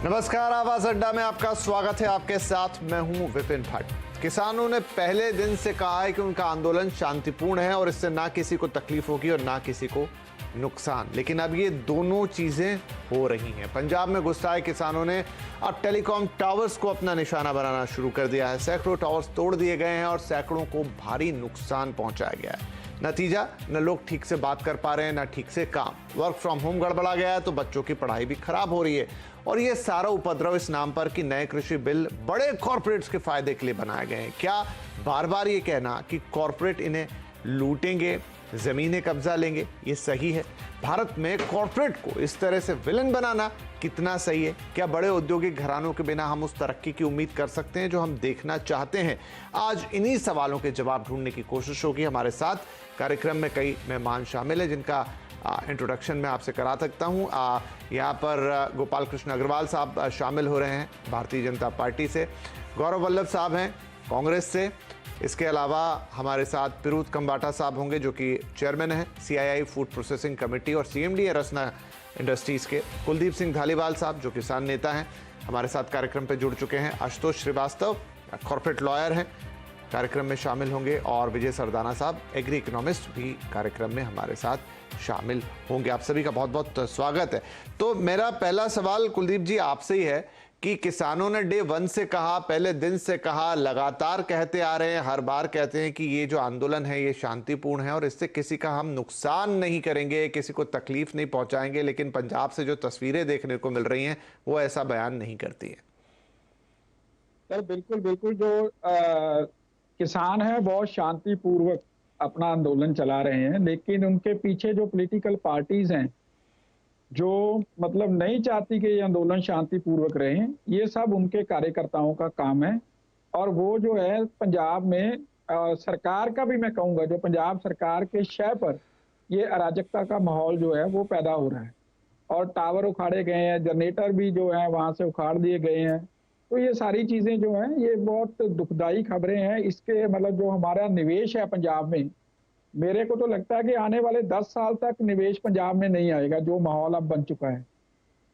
नमस्कार, आवाज अड्डा में आपका स्वागत है। आपके साथ मैं हूं विपिन भट्ट। किसानों ने पहले दिन से कहा है कि उनका आंदोलन शांतिपूर्ण है और इससे ना किसी को तकलीफ होगी और ना किसी को नुकसान। लेकिन अब ये दोनों चीजें हो रही हैं। पंजाब में गुस्साए किसानों ने अब टेलीकॉम टावर्स को अपना निशाना बनाना शुरू कर दिया है। सैकड़ों टावर्स तोड़ दिए गए हैं और सैकड़ों को भारी नुकसान पहुंचाया गया है। नतीजा, न लोग ठीक से बात कर पा रहे हैं, न ठीक से काम। वर्क फ्रॉम होम गड़बड़ा गया है तो बच्चों की पढ़ाई भी खराब हो रही है। और ये सारा उपद्रव इस नाम पर कि नए कृषि बिल बड़े कॉर्पोरेट्स के फायदे के लिए बनाए गए हैं। क्या बार बार ये कहना कि कॉर्पोरेट इन्हें लूटेंगे, जमीनें कब्जा लेंगे, ये सही है? भारत में कॉर्पोरेट को इस तरह से विलन बनाना कितना सही है? क्या बड़े औद्योगिक घरानों के बिना हम उस तरक्की की उम्मीद कर सकते हैं जो हम देखना चाहते हैं? आज इन्हीं सवालों के जवाब ढूंढने की कोशिश होगी। हमारे साथ कार्यक्रम में कई मेहमान शामिल हैं जिनका इंट्रोडक्शन मैं आपसे करा सकता हूं। यहाँ पर गोपाल कृष्ण अग्रवाल साहब शामिल हो रहे हैं भारतीय जनता पार्टी से। गौरव वल्लभ साहब हैं कांग्रेस से। इसके अलावा हमारे साथ पिरूत कंबाटा साहब होंगे जो कि चेयरमैन हैं CII फूड प्रोसेसिंग कमेटी और CMD है रसना इंडस्ट्रीज़ के। कुलदीप सिंह धालीवाल साहब जो किसान नेता हैं हमारे साथ कार्यक्रम पर जुड़ चुके हैं। आशुतोष श्रीवास्तव कॉर्पोरेट लॉयर हैं, कार्यक्रम में शामिल होंगे। और विजय सरदाना साहब एग्री इकोनॉमिस्ट भी कार्यक्रम में हमारे साथ शामिल होंगे। आप सभी का बहुत बहुत स्वागत है। तो मेरा पहला सवाल कुलदीप जी आपसे ही है कि किसानों ने डे 1 से कहा, पहले दिन से कहा, लगातार कहते आ रहे हैं, हर बार कहते हैं कि ये जो आंदोलन है ये शांतिपूर्ण है और इससे किसी का हम नुकसान नहीं करेंगे, किसी को तकलीफ नहीं पहुंचाएंगे। लेकिन पंजाब से जो तस्वीरें देखने को मिल रही हैं वो ऐसा बयान नहीं करती है। सर बिल्कुल बिल्कुल, जो किसान है बहुत शांतिपूर्वक अपना आंदोलन चला रहे हैं, लेकिन उनके पीछे जो पॉलिटिकल पार्टीज हैं जो मतलब नहीं चाहती कि ये आंदोलन शांतिपूर्वक रहे, ये सब उनके कार्यकर्ताओं का काम है। और वो जो है पंजाब में सरकार का भी मैं कहूँगा, जो पंजाब सरकार के शय पर ये अराजकता का माहौल जो है वो पैदा हो रहा है। और टावर उखाड़े गए हैं, जनरेटर भी जो है वहाँ से उखाड़ दिए गए हैं। तो ये सारी चीजें जो हैं ये बहुत दुखदाई खबरें हैं। इसके मतलब जो हमारा निवेश है पंजाब में, मेरे को तो लगता है कि आने वाले 10 साल तक निवेश पंजाब में नहीं आएगा, जो माहौल अब बन चुका है।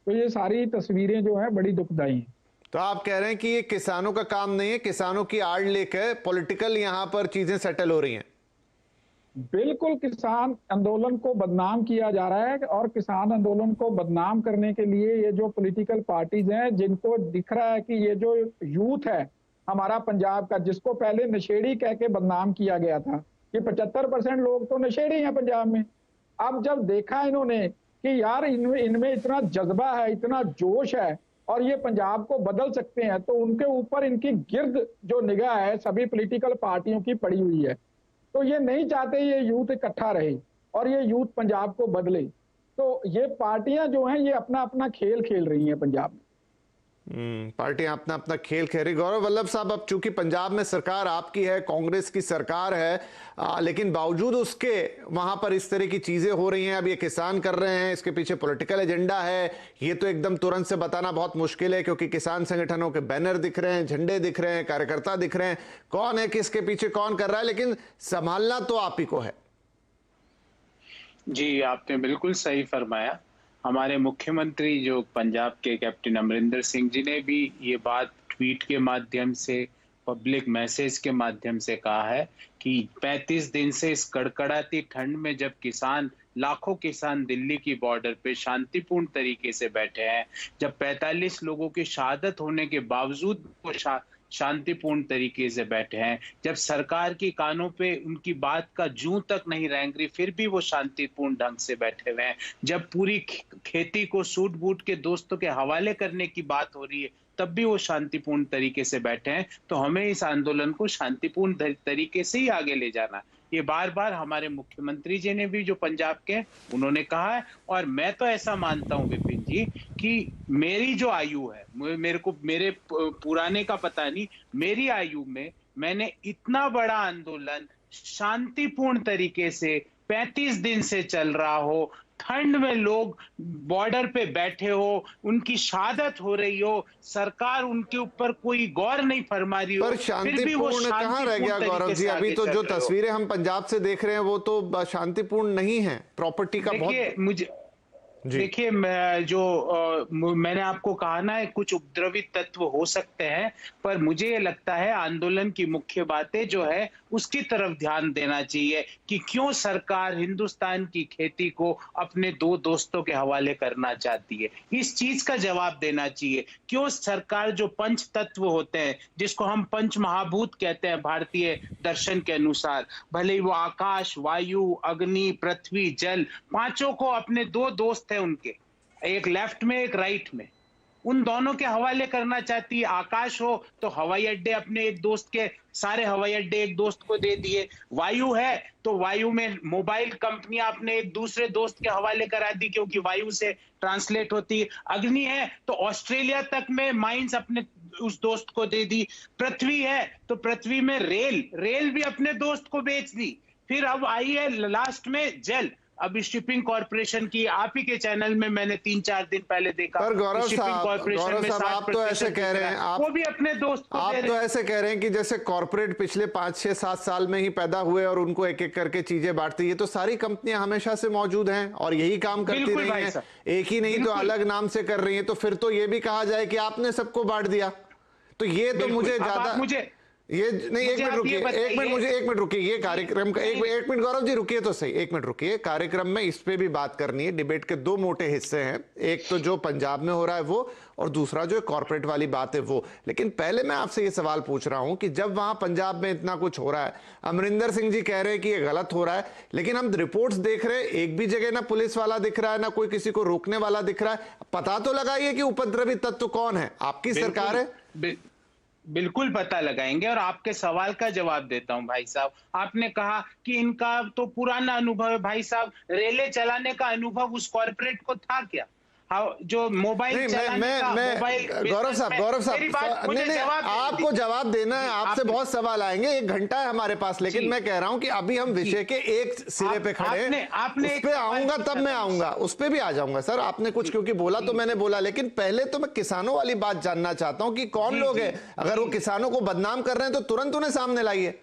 तो ये सारी तस्वीरें जो है बड़ी दुखदाई हैं। तो आप कह रहे हैं कि ये किसानों का काम नहीं है, किसानों की आड़ लेकर पॉलिटिकल यहाँ पर चीजें सेटल हो रही हैं? बिल्कुल, किसान आंदोलन को बदनाम किया जा रहा है और किसान आंदोलन को बदनाम करने के लिए ये जो पॉलिटिकल पार्टीज हैं, जिनको दिख रहा है कि ये जो यूथ है हमारा पंजाब का, जिसको पहले नशेड़ी कह के बदनाम किया गया था कि 75% लोग तो नशेड़ी हैं पंजाब में। अब जब देखा इन्होंने कि यार इनमें इतना जज्बा है, इतना जोश है और ये पंजाब को बदल सकते हैं, तो उनके ऊपर इनकी गिर्द जो निगाह है सभी पॉलिटिकल पार्टियों की पड़ी हुई है। तो ये नहीं चाहते ये यूथ इकट्ठा रहे और ये यूथ पंजाब को बदले। तो ये पार्टियां जो हैं ये अपना अपना खेल खेल रही हैं पंजाब में। पार्टियां अपना अपना खेल खेल रही। गौरव वल्लभ साहब, अब चूंकि पंजाब में सरकार आपकी है, कांग्रेस की सरकार है, लेकिन बावजूद उसके वहां पर इस तरह की चीजें हो रही हैं। अब ये किसान कर रहे हैं, इसके पीछे पॉलिटिकल एजेंडा है, ये तो एकदम तुरंत से बताना बहुत मुश्किल है क्योंकि किसान संगठनों के बैनर दिख रहे हैं, झंडे दिख रहे हैं, कार्यकर्ता दिख रहे हैं, कौन है किसके पीछे कौन कर रहा है, लेकिन संभालना तो आप ही को है। जी, आपने बिल्कुल सही फरमाया। हमारे मुख्यमंत्री जो पंजाब के कैप्टन अमरिंदर सिंह जी ने भी ये बात ट्वीट के माध्यम से, पब्लिक मैसेज के माध्यम से कहा है कि 35 दिन से इस कड़कड़ाती ठंड में जब लाखों किसान दिल्ली की बॉर्डर पे शांतिपूर्ण तरीके से बैठे हैं, जब 45 लोगों की शहादत होने के बावजूद वो शांतिपूर्ण तरीके से बैठे हैं, जब सरकार की कानों पे उनकी बात का जूं तक नहीं रेंग रही फिर भी वो शांतिपूर्ण ढंग से बैठे हुए हैं, जब पूरी खेती को सूट बूट के दोस्तों के हवाले करने की बात हो रही है तब भी वो शांतिपूर्ण तरीके से बैठे हैं, तो हमें इस आंदोलन को शांतिपूर्ण तरीके से ही आगे ले जाना। ये बार बार हमारे मुख्यमंत्री जी ने भी जो पंजाब के उन्होंने कहा है। और मैं तो ऐसा मानता हूं विपिन जी कि मेरी जो आयु है, मेरे पुराने का पता नहीं, मेरी आयु में मैंने इतना बड़ा आंदोलन शांतिपूर्ण तरीके से 35 दिन से चल रहा हो, ठंड में लोग बॉर्डर पे बैठे हो, उनकी शहादत हो रही हो, सरकार उनके ऊपर कोई गौर नहीं फरमा रही हो, पर शांतिपूर्ण कहाँ रह गया गौरव जी? अभी तो जो तस्वीरें हम पंजाब से देख रहे हैं वो तो शांतिपूर्ण नहीं है। प्रॉपर्टी का बहुत देखिए, मैंने आपको कहा ना, कुछ उपद्रवी तत्व हो सकते हैं, पर मुझे ये लगता है आंदोलन की मुख्य बातें जो है उसकी तरफ ध्यान देना चाहिए कि क्यों सरकार हिंदुस्तान की खेती को अपने दो दोस्तों के हवाले करना चाहती है। इस चीज का जवाब देना चाहिए। क्यों सरकार जो पंच तत्व होते हैं, जिसको हम पंच महाभूत कहते हैं भारतीय दर्शन के अनुसार, भले ही वो आकाश, वायु, अग्नि, पृथ्वी, जल, पांचों को अपने दो दोस्त हैं उनके, एक लेफ्ट में एक राइट में, उन दोनों के हवाले करना चाहती है। आकाश हो तो हवाई अड्डे अपने एक दोस्त के, सारे हवाई अड्डे एक दोस्त को दे दिए। वायु है तो वायु में मोबाइल कंपनियां अपने एक दूसरे दोस्त के हवाले करा दी, क्योंकि वायु से ट्रांसलेट होती है। अग्नि है तो ऑस्ट्रेलिया तक में माइंस अपने उस दोस्त को दे दी। पृथ्वी है तो पृथ्वी में रेल भी अपने दोस्त को बेच दी। फिर अब आई है लास्ट में जल। अभी शिपिंग कॉर्पोरेशन की आप ही के चैनल में मैंने 3-4 दिन पहले देखा। पर गौरव साहब, आप तो ऐसे कह रहे हैं, वो भी अपने दोस्त को आप तो ऐसे कह रहे हैं कि जैसे कॉर्पोरेट पिछले 5-6-7 साल में ही पैदा हुए और उनको एक एक करके चीजें बांटती है, तो सारी कंपनियां हमेशा से मौजूद हैं और यही काम करती रही हैं, एक ही नहीं तो अलग नाम से कर रही हैं। तो फिर तो ये भी कहा जाए कि आपने सबको बांट दिया। तो ये तो मुझे ज्यादा, ये नहीं, एक मिनट रुकिए, एक मिनट रुकिए, ये कार्यक्रम का एक मिनट गौरव जी रुकिए तो सही, एक मिनट रुकिए। कार्यक्रम में इस पे भी बात करनी है। डिबेट के दो मोटे हिस्से हैं, एक तो जो पंजाब में हो रहा है वो, और दूसरा जो कॉर्पोरेट वाली बात है वो। लेकिन पहले मैं आपसे ये सवाल पूछ रहा हूं कि जब वहां पंजाब में इतना कुछ हो रहा है, अमरिंदर सिंह जी कह रहे हैं कि ये गलत हो रहा है, लेकिन हम रिपोर्ट्स देख रहे हैं एक भी जगह ना पुलिस वाला दिख रहा है, ना कोई किसी को रोकने वाला दिख रहा है। पता तो लगाइए कि उपद्रवी तत्व कौन है। आपकी सरकार है, बिल्कुल पता लगाएंगे। और आपके सवाल का जवाब देता हूं भाई साहब। आपने कहा कि इनका तो पुराना अनुभव है। भाई साहब, रेले चलाने का अनुभव उस कॉर्पोरेट को था क्या? जो मोबाइल गौरव साहब नहीं, आपको जवाब देना है, आपसे बहुत सवाल आएंगे, 1 घंटा है हमारे पास। लेकिन मैं कह रहा हूं कि अभी हम विषय के एक सिरे पे खड़े हैं, उस पे आऊंगा तब मैं आऊंगा, उस पे भी आ जाऊंगा। सर आपने कुछ क्योंकि बोला तो मैंने बोला, लेकिन पहले तो मैं किसानों वाली बात जानना चाहता हूं कि कौन लोग हैं। अगर वो किसानों को बदनाम कर रहे हैं तो तुरंत उन्हें सामने लाइए।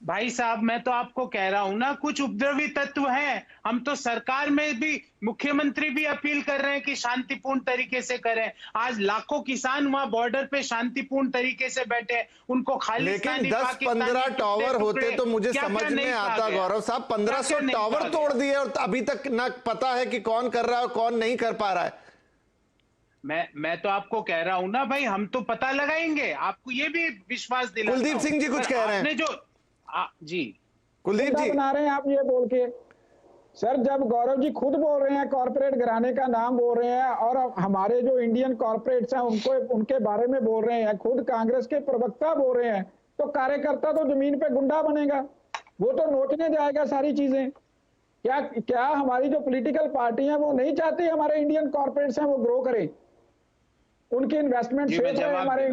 भाई साहब, मैं तो आपको कह रहा हूं ना, कुछ उपद्रवी तत्व हैं। हम तो सरकार में भी, मुख्यमंत्री भी अपील कर रहे हैं कि शांतिपूर्ण तरीके से करें। आज लाखों किसान वहां बॉर्डर पे शांतिपूर्ण तरीके से बैठे, उनको खाली, लेकिन 10-15 टावर होते तो मुझे समझ में आता गौरव साहब। 1500 टावर तोड़ दिए और अभी तक ना पता है कि कौन कर रहा है और कौन नहीं कर पा रहा है। मैं तो आपको कह रहा हूं ना भाई, हम तो पता लगाएंगे। आपको ये भी विश्वास दिलाता हूं। कुलदीप सिंह जी कुछ कह रहे हैं जी, कुलदीप जी बना रहे हैं आप ये बोल के। सर, जब गौरव जी खुद बोल रहे हैं, कॉर्पोरेट घराने का नाम बोल रहे हैं, और हमारे जो इंडियन कॉर्पोरेट्स हैं उनको, उनके बारे में बोल रहे हैं, खुद कांग्रेस के प्रवक्ता बोल रहे हैं, तो कार्यकर्ता तो जमीन पे गुंडा बनेगा, वो तो नोचने जाएगा सारी चीजें। क्या हमारी जो पॉलिटिकल पार्टी है वो नहीं चाहती हमारे इंडियन कॉर्पोरेट्स हैं वो ग्रो करें, उनकी इन्वेस्टमेंट सेफ रहे हमारे।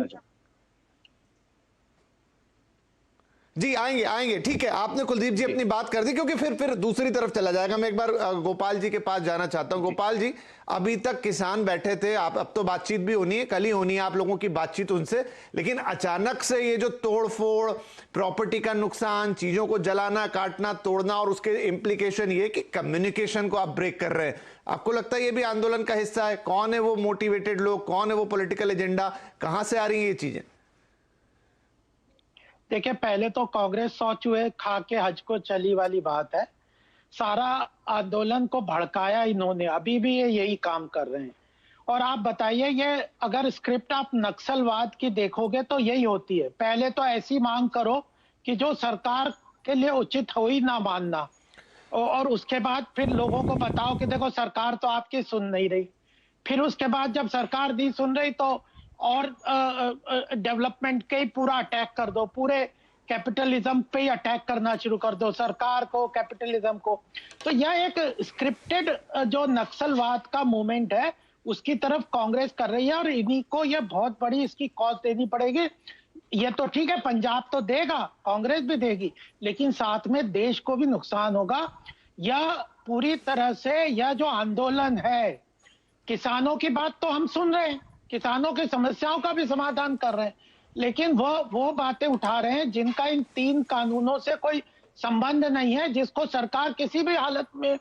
जी आएंगे, ठीक है। आपने कुलदीप जी अपनी बात कर दी, क्योंकि फिर दूसरी तरफ चला जाएगा। मैं एक बार गोपाल जी के पास जाना चाहता हूं। गोपाल जी, अभी तक किसान बैठे थे, आप अब तो बातचीत भी होनी है, कल ही होनी है आप लोगों की बातचीत उनसे, लेकिन अचानक से ये जो तोड़फोड़, प्रॉपर्टी का नुकसान, चीजों को जलाना, काटना, तोड़ना, और उसके इम्प्लीकेशन ये कि कम्युनिकेशन को आप ब्रेक कर रहे हैं, आपको लगता है ये भी आंदोलन का हिस्सा है? कौन है वो मोटिवेटेड लोग, कौन है वो पॉलिटिकल एजेंडा, कहां से आ रही है ये चीजें? देखिए, पहले तो कांग्रेस 100 चूहे खा के हज को चली वाली बात है। सारा आंदोलन को भड़काया इन्होंने, अभी भी ये यही काम कर रहे हैं। और आप बताइए, ये अगर स्क्रिप्ट आप नक्सलवाद की देखोगे तो यही होती है। पहले तो ऐसी मांग करो कि जो सरकार के लिए उचित हो ही ना मानना, और उसके बाद फिर लोगों को बताओ कि देखो सरकार तो आपकी सुन नहीं रही। फिर उसके बाद जब सरकार नहीं सुन रही तो और डेवलपमेंट के ही पूरा अटैक कर दो, पूरे कैपिटलिज्म पे ही अटैक करना शुरू कर दो, सरकार को, कैपिटलिज्म को। तो यह एक स्क्रिप्टेड जो नक्सलवाद का मूवमेंट है उसकी तरफ कांग्रेस कर रही है, और इन्हीं को यह बहुत बड़ी इसकी कॉस्ट देनी पड़ेगी। ये तो ठीक है, पंजाब तो देगा, कांग्रेस भी देगी, लेकिन साथ में देश को भी नुकसान होगा। यह पूरी तरह से, यह जो आंदोलन है, किसानों की बात तो हम सुन रहे हैं, किसानों की समस्याओं का भी समाधान कर रहे हैं, लेकिन वो बातें उठा रहे हैं जिनका इन 3 कानूनों से कोई संबंध नहीं है, जिसको सरकार किसी भी हालत में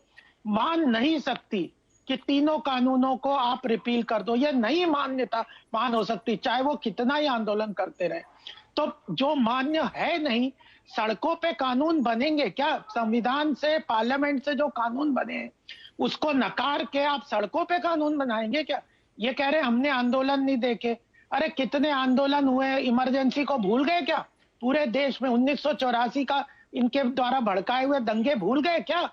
मान नहीं सकती कि तीनों कानूनों को आप रिपील कर दो। ये नहीं मान्यता मान हो सकती, चाहे वो कितना ही आंदोलन करते रहे। तो जो मान्य है नहीं, सड़कों पे कानून बनेंगे क्या? संविधान से, पार्लियामेंट से जो कानून बने हैं उसको नकार के आप सड़कों पे कानून बनाएंगे क्या? ये कह रहे हमने आंदोलन नहीं देखे। अरे कितने आंदोलन हुए, इमरजेंसी को भूल गए क्या? पूरे देश में 1984 का इनके द्वारा भड़काए हुए दंगे भूल गए क्या?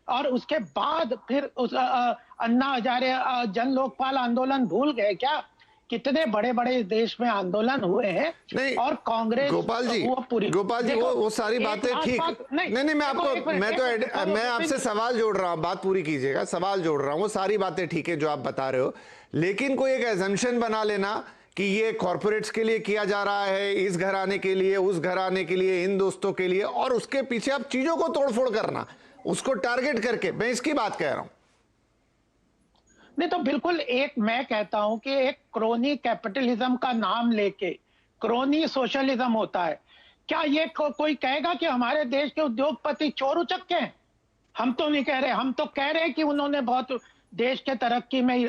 और उसके बाद फिर उस अन्ना हजारे जन लोकपाल आंदोलन भूल गए क्या? कितने बड़े बड़े देश में आंदोलन हुए हैं। नहीं, और कांग्रेस गोपाल जी, वो सारी बातें ठीक नहीं, मैं आपसे सवाल जोड़ रहा हूं, बात पूरी कीजिएगा, सवाल जोड़ रहा हूं। वो सारी बातें ठीक है जो आप बता रहे हो, लेकिन कोई एक एजम्पशन बना लेना कि ये कॉर्पोरेट्स के लिए किया जा रहा है, इस घराने के लिए, उस घराने के लिए, इन दोस्तों के लिए, और उसके पीछे आप चीजों को तोड़फोड़ करना, उसको टारगेट करके, मैं इसकी बात कह रहा हूं। नहीं तो बिल्कुल, एक मैं कहता हूं कि एक क्रोनी कैपिटलिज्म का नाम लेके क्रोनी सोशलिज्म होता है। क्या ये कोई कहेगा कि हमारे देश के उद्योगपति चोर उचक्के हैं? हम तो नहीं कह रहे, हम तो कह रहे हैं कि उन्होंने बहुत देश के तरक्की में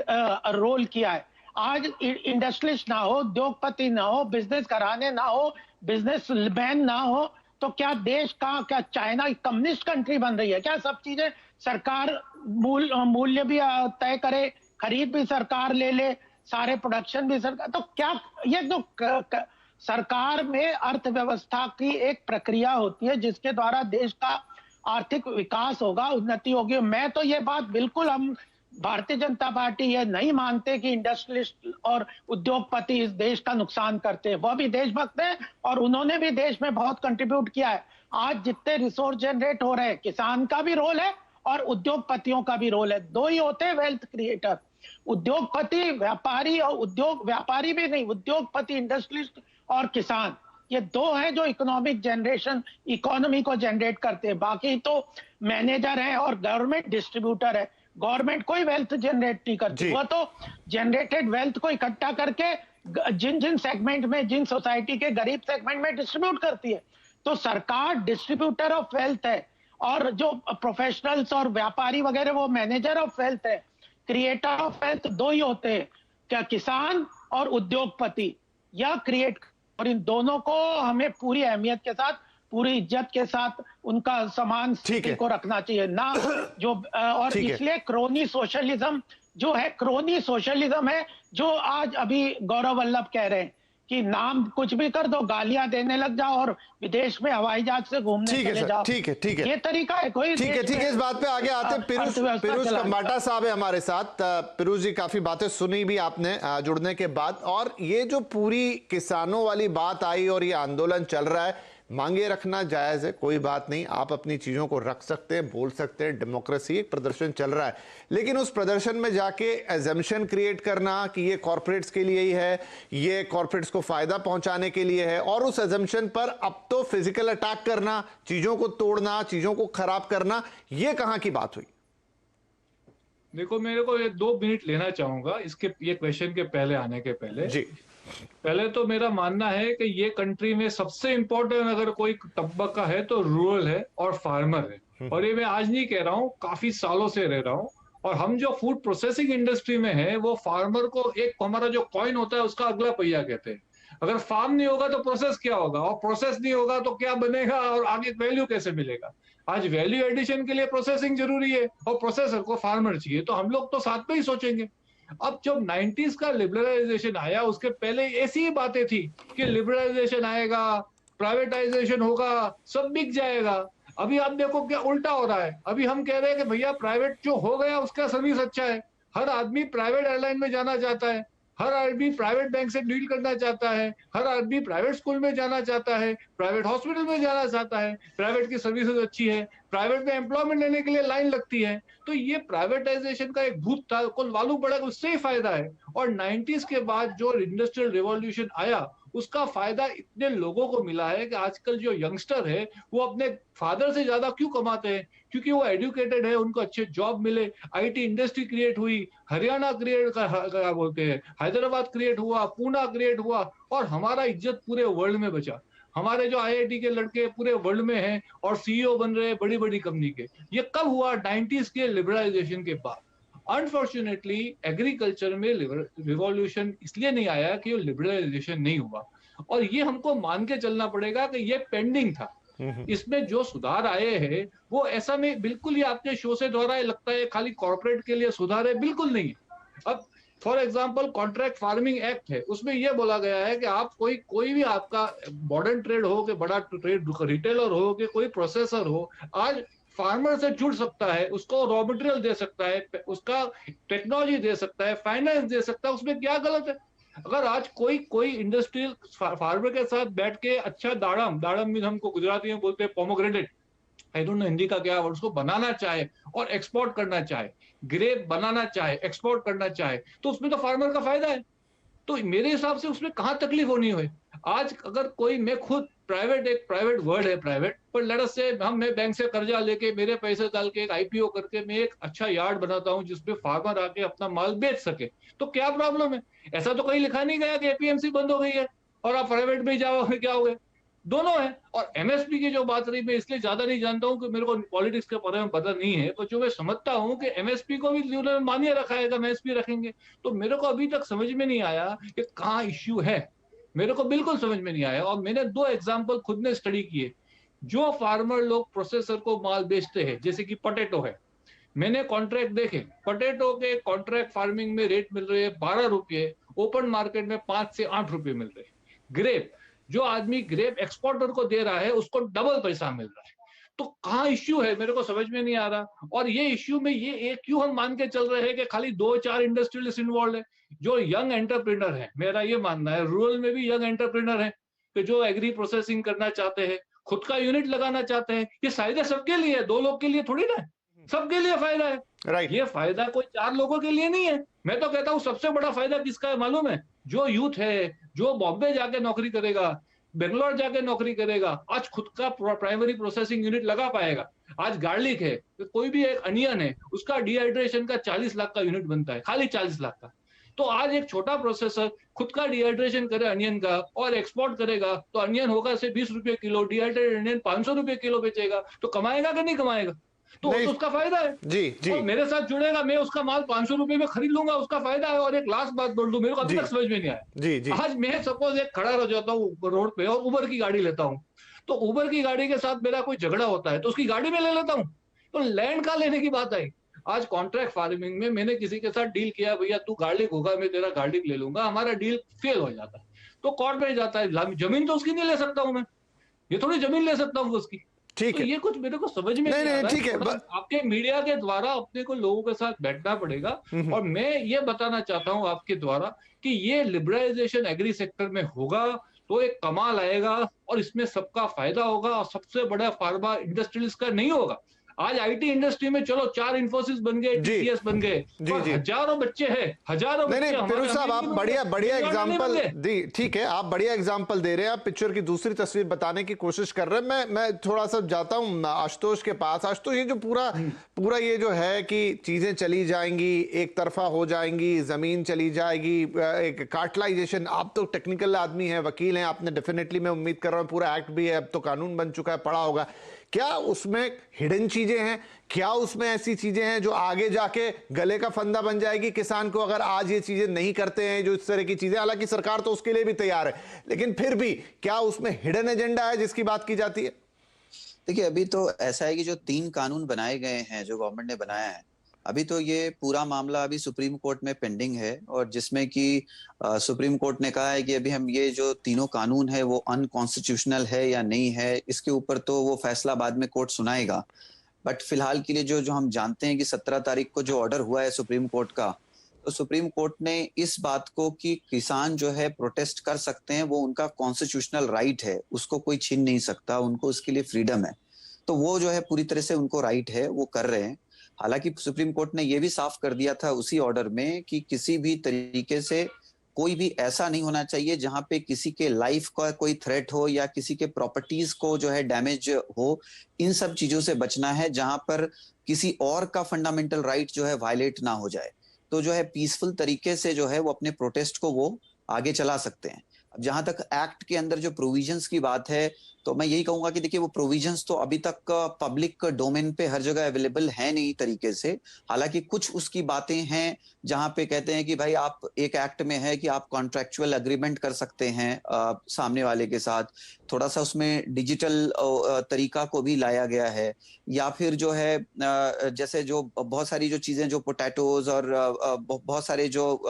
रोल किया है। आज इंडस्ट्रियलिस्ट ना हो, उद्योगपति ना हो, बिजनेस घराने ना हो, बिजनेस मैन ना हो, तो क्या देश का, क्या चाइना कम्युनिस्ट कंट्री बन रही है क्या? सब चीजें सरकार मूल्य भी तय करे, खरीद भी सरकार ले ले, सारे प्रोडक्शन भी सरकार, तो क्या ये तो सरकार में अर्थव्यवस्था की एक प्रक्रिया होती है जिसके द्वारा देश का आर्थिक विकास होगा, उन्नति होगी। मैं तो ये बात बिल्कुल, हम भारतीय जनता पार्टी ये नहीं मानते कि इंडस्ट्रियलिस्ट और उद्योगपति इस देश का नुकसान करते हैं। वह भी देशभक्त हैं और उन्होंने भी देश में बहुत कंट्रीब्यूट किया है। आज जितने रिसोर्स जनरेट हो रहे हैं, किसान का भी रोल है और उद्योगपतियों का भी रोल है। दो ही होते हैं वेल्थ क्रिएटर, उद्योगपति, व्यापारी, और व्यापारी भी नहीं, उद्योगपति, इंडस्ट्रियलिस्ट और किसान। ये दो हैं जो इकोनॉमिक जनरेशन, इकोनॉमी को जनरेट करते हैं। बाकी तो मैनेजर है और गवर्नमेंट डिस्ट्रीब्यूटर है। गवर्नमेंट कोई वेल्थ जनरेट नहीं करती, वो तो जनरेटेड वेल्थ को इकट्ठा करके जिन जिन सेगमेंट में, जिन सोसाइटी के गरीब सेगमेंट में डिस्ट्रीब्यूट करती है। तो सरकार डिस्ट्रीब्यूटर ऑफ वेल्थ है और जो प्रोफेशनल्स और व्यापारी वगैरह वो मैनेजर ऑफ वेल्थ है। क्रिएटर ऑफ वेल्थ दो ही होते हैं, क्या किसान और उद्योगपति, या क्रिएट। और इन दोनों को हमें पूरी अहमियत के साथ, पूरी इज्जत के साथ उनका समान स्थिति को रखना चाहिए ना। जो और इसलिए क्रोनी सोशलिज्म जो है, क्रोनी सोशलिज्म है जो आज अभी गौरव वल्लभ कह रहे हैं कि नाम कुछ भी कर दो, गालियां देने लग जाओ और विदेश में हवाई जहाज से घूमने चले जाओ। ठीक है, ये तरीका है कोई? ठीक है, इस बात पे आगे आते हैं। पिरूज खंबाटा साहब है हमारे साथ। पिरूज जी, काफी बातें सुनी भी आपने जुड़ने के बाद, और ये जो पूरी किसानों वाली बात आई और ये आंदोलन चल रहा है, मांगे रखना जायज है, कोई बात नहीं, आप अपनी चीजों को रख सकते हैं, बोल सकते हैं, डेमोक्रेसी, एक प्रदर्शन चल रहा है। लेकिन उस प्रदर्शन में जाके एजम्पशन क्रिएट करना कि ये कॉर्पोरेट्स के लिए ही है, ये कॉर्पोरेट्स को फायदा पहुंचाने के लिए है, और उस एजम्पशन पर अब तो फिजिकल अटैक करना, चीजों को तोड़ना, चीजों को खराब करना, ये कहां की बात हुई? देखो, मेरे को 2 मिनट लेना चाहूंगा इसके, ये क्वेश्चन के पहले आने के पहले जी। पहले तो मेरा मानना है कि ये कंट्री में सबसे इंपॉर्टेंट अगर कोई तबका है तो रूरल है और फार्मर है। और ये मैं आज नहीं कह रहा हूँ, काफी सालों से रह रहा हूँ। और हम जो फूड प्रोसेसिंग इंडस्ट्री में है, वो फार्मर को एक, हमारा जो कॉइन होता है उसका अगला पहिया कहते हैं। अगर फार्म नहीं होगा तो प्रोसेस क्या होगा, और प्रोसेस नहीं होगा तो क्या बनेगा, और आगे वैल्यू कैसे मिलेगा? आज वैल्यू एडिशन के लिए प्रोसेसिंग जरूरी है और प्रोसेसर को फार्मर चाहिए, तो हम लोग तो साथ में ही सोचेंगे। अब जब 90s का लिबरलाइजेशन आया, उसके पहले ऐसी ही बातें थी कि लिबरलाइजेशन आएगा, प्राइवेटाइजेशन होगा, सब बिक जाएगा। अभी आप देखो क्या उल्टा हो रहा है। अभी हम कह रहे हैं कि भैया प्राइवेट जो हो गया उसका सर्विस अच्छा है, हर आदमी प्राइवेट एयरलाइन में जाना चाहता है, हर आदमी प्राइवेट बैंक से डील करना चाहता है, हर आदमी प्राइवेट स्कूल में जाना चाहता है, प्राइवेट हॉस्पिटल में जाना चाहता है, प्राइवेट की सर्विसेज अच्छी है, प्राइवेट में एम्प्लॉयमेंट लेने के लिए लाइन लगती है। तो ये प्राइवेटाइजेशन का एक भूत था, कुल वालू बढ़ा, उससे ही फायदा है। और 90s के बाद जो इंडस्ट्रियल रिवॉल्यूशन आया, उसका फायदा इतने लोगों को मिला है कि आजकल जो यंगस्टर है वो अपने फादर से ज्यादा क्यों कमाते हैं? क्योंकि वो एजुकेटेड है, उनको अच्छे जॉब मिले, आईटी इंडस्ट्री क्रिएट हुई, हरियाणा क्रिएट, क्या बोलते हैं, हैदराबाद क्रिएट हुआ, पूना क्रिएट हुआ, और हमारा इज्जत पूरे वर्ल्ड में बचा। हमारे जो आईआईटी के लड़के पूरे वर्ल्ड में हैं और सीईओ बन रहे हैं बड़ी बड़ी कंपनी के। ये कब हुआ? 90s के लिबरलाइजेशन के बाद। अनफॉर्चुनेटली एग्रीकल्चर में रिवॉल्यूशन इसलिए नहीं आया कि ये लिबरलाइजेशन नहीं हुआ, और ये हमको मान के चलना पड़ेगा कि ये पेंडिंग था। इसमें जो सुधार आए हैं वो ऐसा में बिल्कुल ही आपके शो से दोहराए लगता है खाली कॉर्पोरेट के लिए सुधार है, बिल्कुल नहीं है। अब for example contract farming act है, उसमें यह बोला गया है कि आप कोई भी आपका मॉडर्न ट्रेड हो कि बड़ा ट्रेड रिटेलर हो कि कोई प्रोसेसर हो, आज फार्मर से जुड़ सकता है, उसको रॉ मटेरियल दे सकता है, उसका टेक्नोलॉजी दे सकता है, फाइनेंस दे सकता है, उसमें क्या गलत है? अगर आज कोई इंडस्ट्रियल फार्मर के साथ बैठ के अच्छा दाड़म भी हमको गुजराती में बोलते हैं pomegranate, I don't know Hindi का क्या वर्ड, उसको बनाना चाहे और एक्सपोर्ट करना चाहे, ग्रेप बनाना चाहे, एक्सपोर्ट करना चाहे, तो उसमें तो फार्मर का फायदा है। तो मेरे हिसाब से उसमें कहां तकलीफ होनी है? आज अगर कोई, मैं खुद एक प्राइवेट वर्ड है प्राइवेट, पर लेट अस से मैं बैंक से कर्जा लेके मेरे पैसे डाल के एक आईपीओ करके मैं एक अच्छा यार्ड बनाता हूं जिसपे फार्मर आके अपना माल बेच सके, तो क्या प्रॉब्लम है? ऐसा तो कहीं लिखा नहीं गया कि एपीएमसी बंद हो गई है और आप प्राइवेट में जाओगे, क्या हो गए? दोनों है। और एमएसपी की जो बात रही, मैं इसलिए ज्यादा नहीं जानता हूं कि मेरे को पॉलिटिक्स के बारे में पता नहीं है, पर जो मैं समझता हूं कि एमएसपी को भी उन्होंने मान्य रखा है, एमएसपी रखेंगे, तो मेरे को अभी तक समझ में नहीं आया कि कहाँ इश्यू है, मेरे को बिल्कुल समझ में नहीं आया। और मैंने 2 एग्जाम्पल खुद ने स्टडी किए, जो फार्मर लोग प्रोसेसर को माल बेचते हैं, जैसे कि पोटैटो है, मैंने कॉन्ट्रैक्ट देखे, पोटैटो के कॉन्ट्रैक्ट फार्मिंग में रेट मिल रहे हैं 12 रुपये, ओपन मार्केट में 5 से 8 रुपये मिल रहे हैं। ग्रेप, जो आदमी ग्रेप एक्सपोर्टर को दे रहा है उसको डबल पैसा मिल रहा है। तो कहाँ इश्यू है, मेरे को समझ में नहीं आ रहा। और ये इश्यू में ये क्यों हम मान के चल रहे हैं कि खाली 2-4 इंडस्ट्रियलिस्ट इन्वॉल्व है, जो यंग एंटरप्रेन्योर है, मेरा ये मानना है रूरल में भी यंग एंटरप्रेन्योर है कि जो एग्री प्रोसेसिंग करना चाहते हैं, खुद का यूनिट लगाना चाहते हैं, ये फायदा सबके लिए है, 2 लोग के लिए थोड़ी ना, सबके लिए फायदा है। राइट। ये फायदा कोई 4 लोगों के लिए नहीं है। मैं तो कहता हूँ सबसे बड़ा फायदा किसका है मालूम है? जो यूथ है, जो बॉम्बे जाके नौकरी करेगा, बेंगलोर जाके नौकरी करेगा, आज खुद का प्राइमरी प्रोसेसिंग यूनिट लगा पाएगा। आज गार्लिक है, कोई भी एक अनियन है, उसका डिहाइड्रेशन का 40 लाख का यूनिट बनता है, खाली 40 लाख का। तो आज एक छोटा प्रोसेसर खुद का डिहाइड्रेशन करे अनियन का और एक्सपोर्ट करेगा, तो अनियन होगा से 20 रुपए किलो, डिहाइड्रेटेड अनियन 500 रुपए किलो बेचेगा, तो कमाएगा कि नहीं कमाएगा? तो उसका फायदा है। जी। और मेरे साथ जुड़ेगा, मैं उसका माल 500 रुपए में खरीद लूंगा, उसका फायदा है। और एक लास्ट बात बोल दूं, मेरे को अभी तक समझ में नहीं आया। जी। आज मैं सपोज एक खड़ा रह जाता हूँ रोड पे और उबर की गाड़ी लेता हूँ, तो उबर की गाड़ी के साथ मेरा कोई झगड़ा होता है तो उसकी गाड़ी में ले लेता हूँ, तो लैंड का लेने की बात आई। आज कॉन्ट्रैक्ट फार्मिंग में मैंने किसी के साथ डील किया, भैया तू गार्लिक होगा, मैं तेरा गार्लिक ले लूंगा, हमारा डील फेल हो जाता है, तो कोर्ट में जाता है, जमीन तो उसकी नहीं ले सकता हूं मैं, ये थोड़ी जमीन ले सकता हूँ उसकी। ठीक तो है, ये कुछ मेरे को समझ में नहीं आ रहा ठीक है। आपके मीडिया के द्वारा अपने को लोगों के साथ बैठना पड़ेगा। और मैं ये बताना चाहता हूँ आपके द्वारा कि ये लिबरलाइजेशन एग्री सेक्टर में होगा तो एक कमाल आएगा और इसमें सबका फायदा होगा, और सबसे बड़ा फार्मा इंडस्ट्रियलिस्ट का नहीं होगा। आज आईटी इंडस्ट्री में चलो 4 इन्फोसिस बन गए, टीसीएस बन गए, हजारों बच्चे हैं, हजारों बच्चे। नहीं फिरोज साहब, आप बढ़िया एग्जांपल दी, ठीक है, आप बढ़िया एग्जांपल दे रहे हैं, आप पिक्चर की दूसरी तस्वीर बताने की कोशिश कर रहे हैं। मैं थोड़ा सा जाता हूं आशुतोष के पास। आशुतोष, ये जो पूरा ये जो है कि चीजें चली जाएंगी, एक तरफा हो जाएंगी, जमीन चली जाएगी, एक कार्टलाइजेशन, आप तो टेक्निकल आदमी हैं, वकील हैं, आपने डेफिनेटली, मैं उम्मीद कर रहा हूं पूरा एक्ट भी है, अब तो कानून बन चुका है, पढ़ा होगा। क्या उसमें हिडन चीजें हैं? क्या उसमें ऐसी चीजें हैं जो आगे जाके गले का फंदा बन जाएगी किसान को, अगर आज ये चीजें नहीं करते हैं, जो इस तरह की चीजें? हालांकि सरकार तो उसके लिए भी तैयार है, लेकिन फिर भी क्या उसमें हिडन एजेंडा है जिसकी बात की जाती है? देखिए, अभी तो ऐसा है कि जो 3 कानून बनाए गए हैं, जो गवर्नमेंट ने बनाया है, अभी तो ये पूरा मामला अभी सुप्रीम कोर्ट में पेंडिंग है, और जिसमें कि सुप्रीम कोर्ट ने कहा है कि अभी हम ये जो तीनों कानून है वो अनकॉन्स्टिट्यूशनल है या नहीं है, इसके ऊपर तो वो फैसला बाद में कोर्ट सुनाएगा। बट फिलहाल के लिए जो हम जानते हैं कि 17 तारीख को जो ऑर्डर हुआ है सुप्रीम कोर्ट का, तो सुप्रीम कोर्ट ने इस बात को कि किसान जो है प्रोटेस्ट कर सकते हैं, वो उनका कॉन्स्टिट्यूशनल राइट है, उसको कोई छीन नहीं सकता, उनको उसके लिए फ्रीडम है, तो वो जो है पूरी तरह से उनको राइट है, वो कर रहे हैं। हालांकि सुप्रीम कोर्ट ने यह भी साफ कर दिया था उसी ऑर्डर में कि किसी भी तरीके से कोई भी ऐसा नहीं होना चाहिए जहां पे किसी के लाइफ का कोई थ्रेट हो या किसी के प्रॉपर्टीज को जो है डैमेज हो। इन सब चीजों से बचना है जहां पर किसी और का फंडामेंटल राइट जो है वायलेट ना हो जाए। तो जो है पीसफुल तरीके से जो है वो अपने प्रोटेस्ट को वो आगे चला सकते हैं। जहां तक एक्ट के अंदर जो प्रोविजंस की बात है, तो मैं यही कहूंगा कि देखिए वो प्रोविजंस तो अभी तक पब्लिक डोमेन पे हर जगह अवेलेबल है नहीं तरीके से। हालांकि कुछ उसकी बातें हैं जहां पे कहते हैं कि भाई आप एक एक्ट में है कि आप कॉन्ट्रेक्चुअल एग्रीमेंट कर सकते हैं सामने वाले के साथ। थोड़ा सा उसमें डिजिटल तरीका को भी लाया गया है, या फिर जो है जैसे जो बहुत सारी जो चीजें जो पोटैटोज और बहुत सारे जो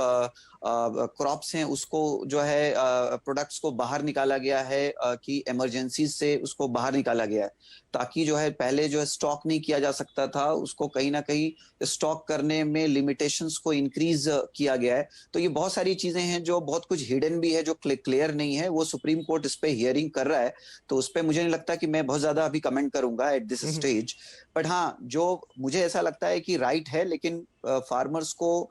क्रॉप्स हैं उसको जो है प्रोडक्ट्स को बाहर निकाला गया है कि इमरजेंसी से उसको बाहर निकाला गया है, ताकि जो है पहले जो है स्टॉक नहीं किया जा सकता था उसको कहीं ना कहीं स्टॉक करने में लिमिटेशंस को इंक्रीज किया गया है। तो ये बहुत सारी चीजें हैं जो बहुत कुछ हिडन भी है, जो क्लियर नहीं है। वो सुप्रीम कोर्ट इस पे हियरिंग कर रहा है, तो उस पे मुझे नहीं लगता कि मैं बहुत ज्यादा अभी कमेंट करूंगा एट दिस स्टेज। बट हाँ, जो मुझे ऐसा लगता है कि राइट है, लेकिन फार्मर्स को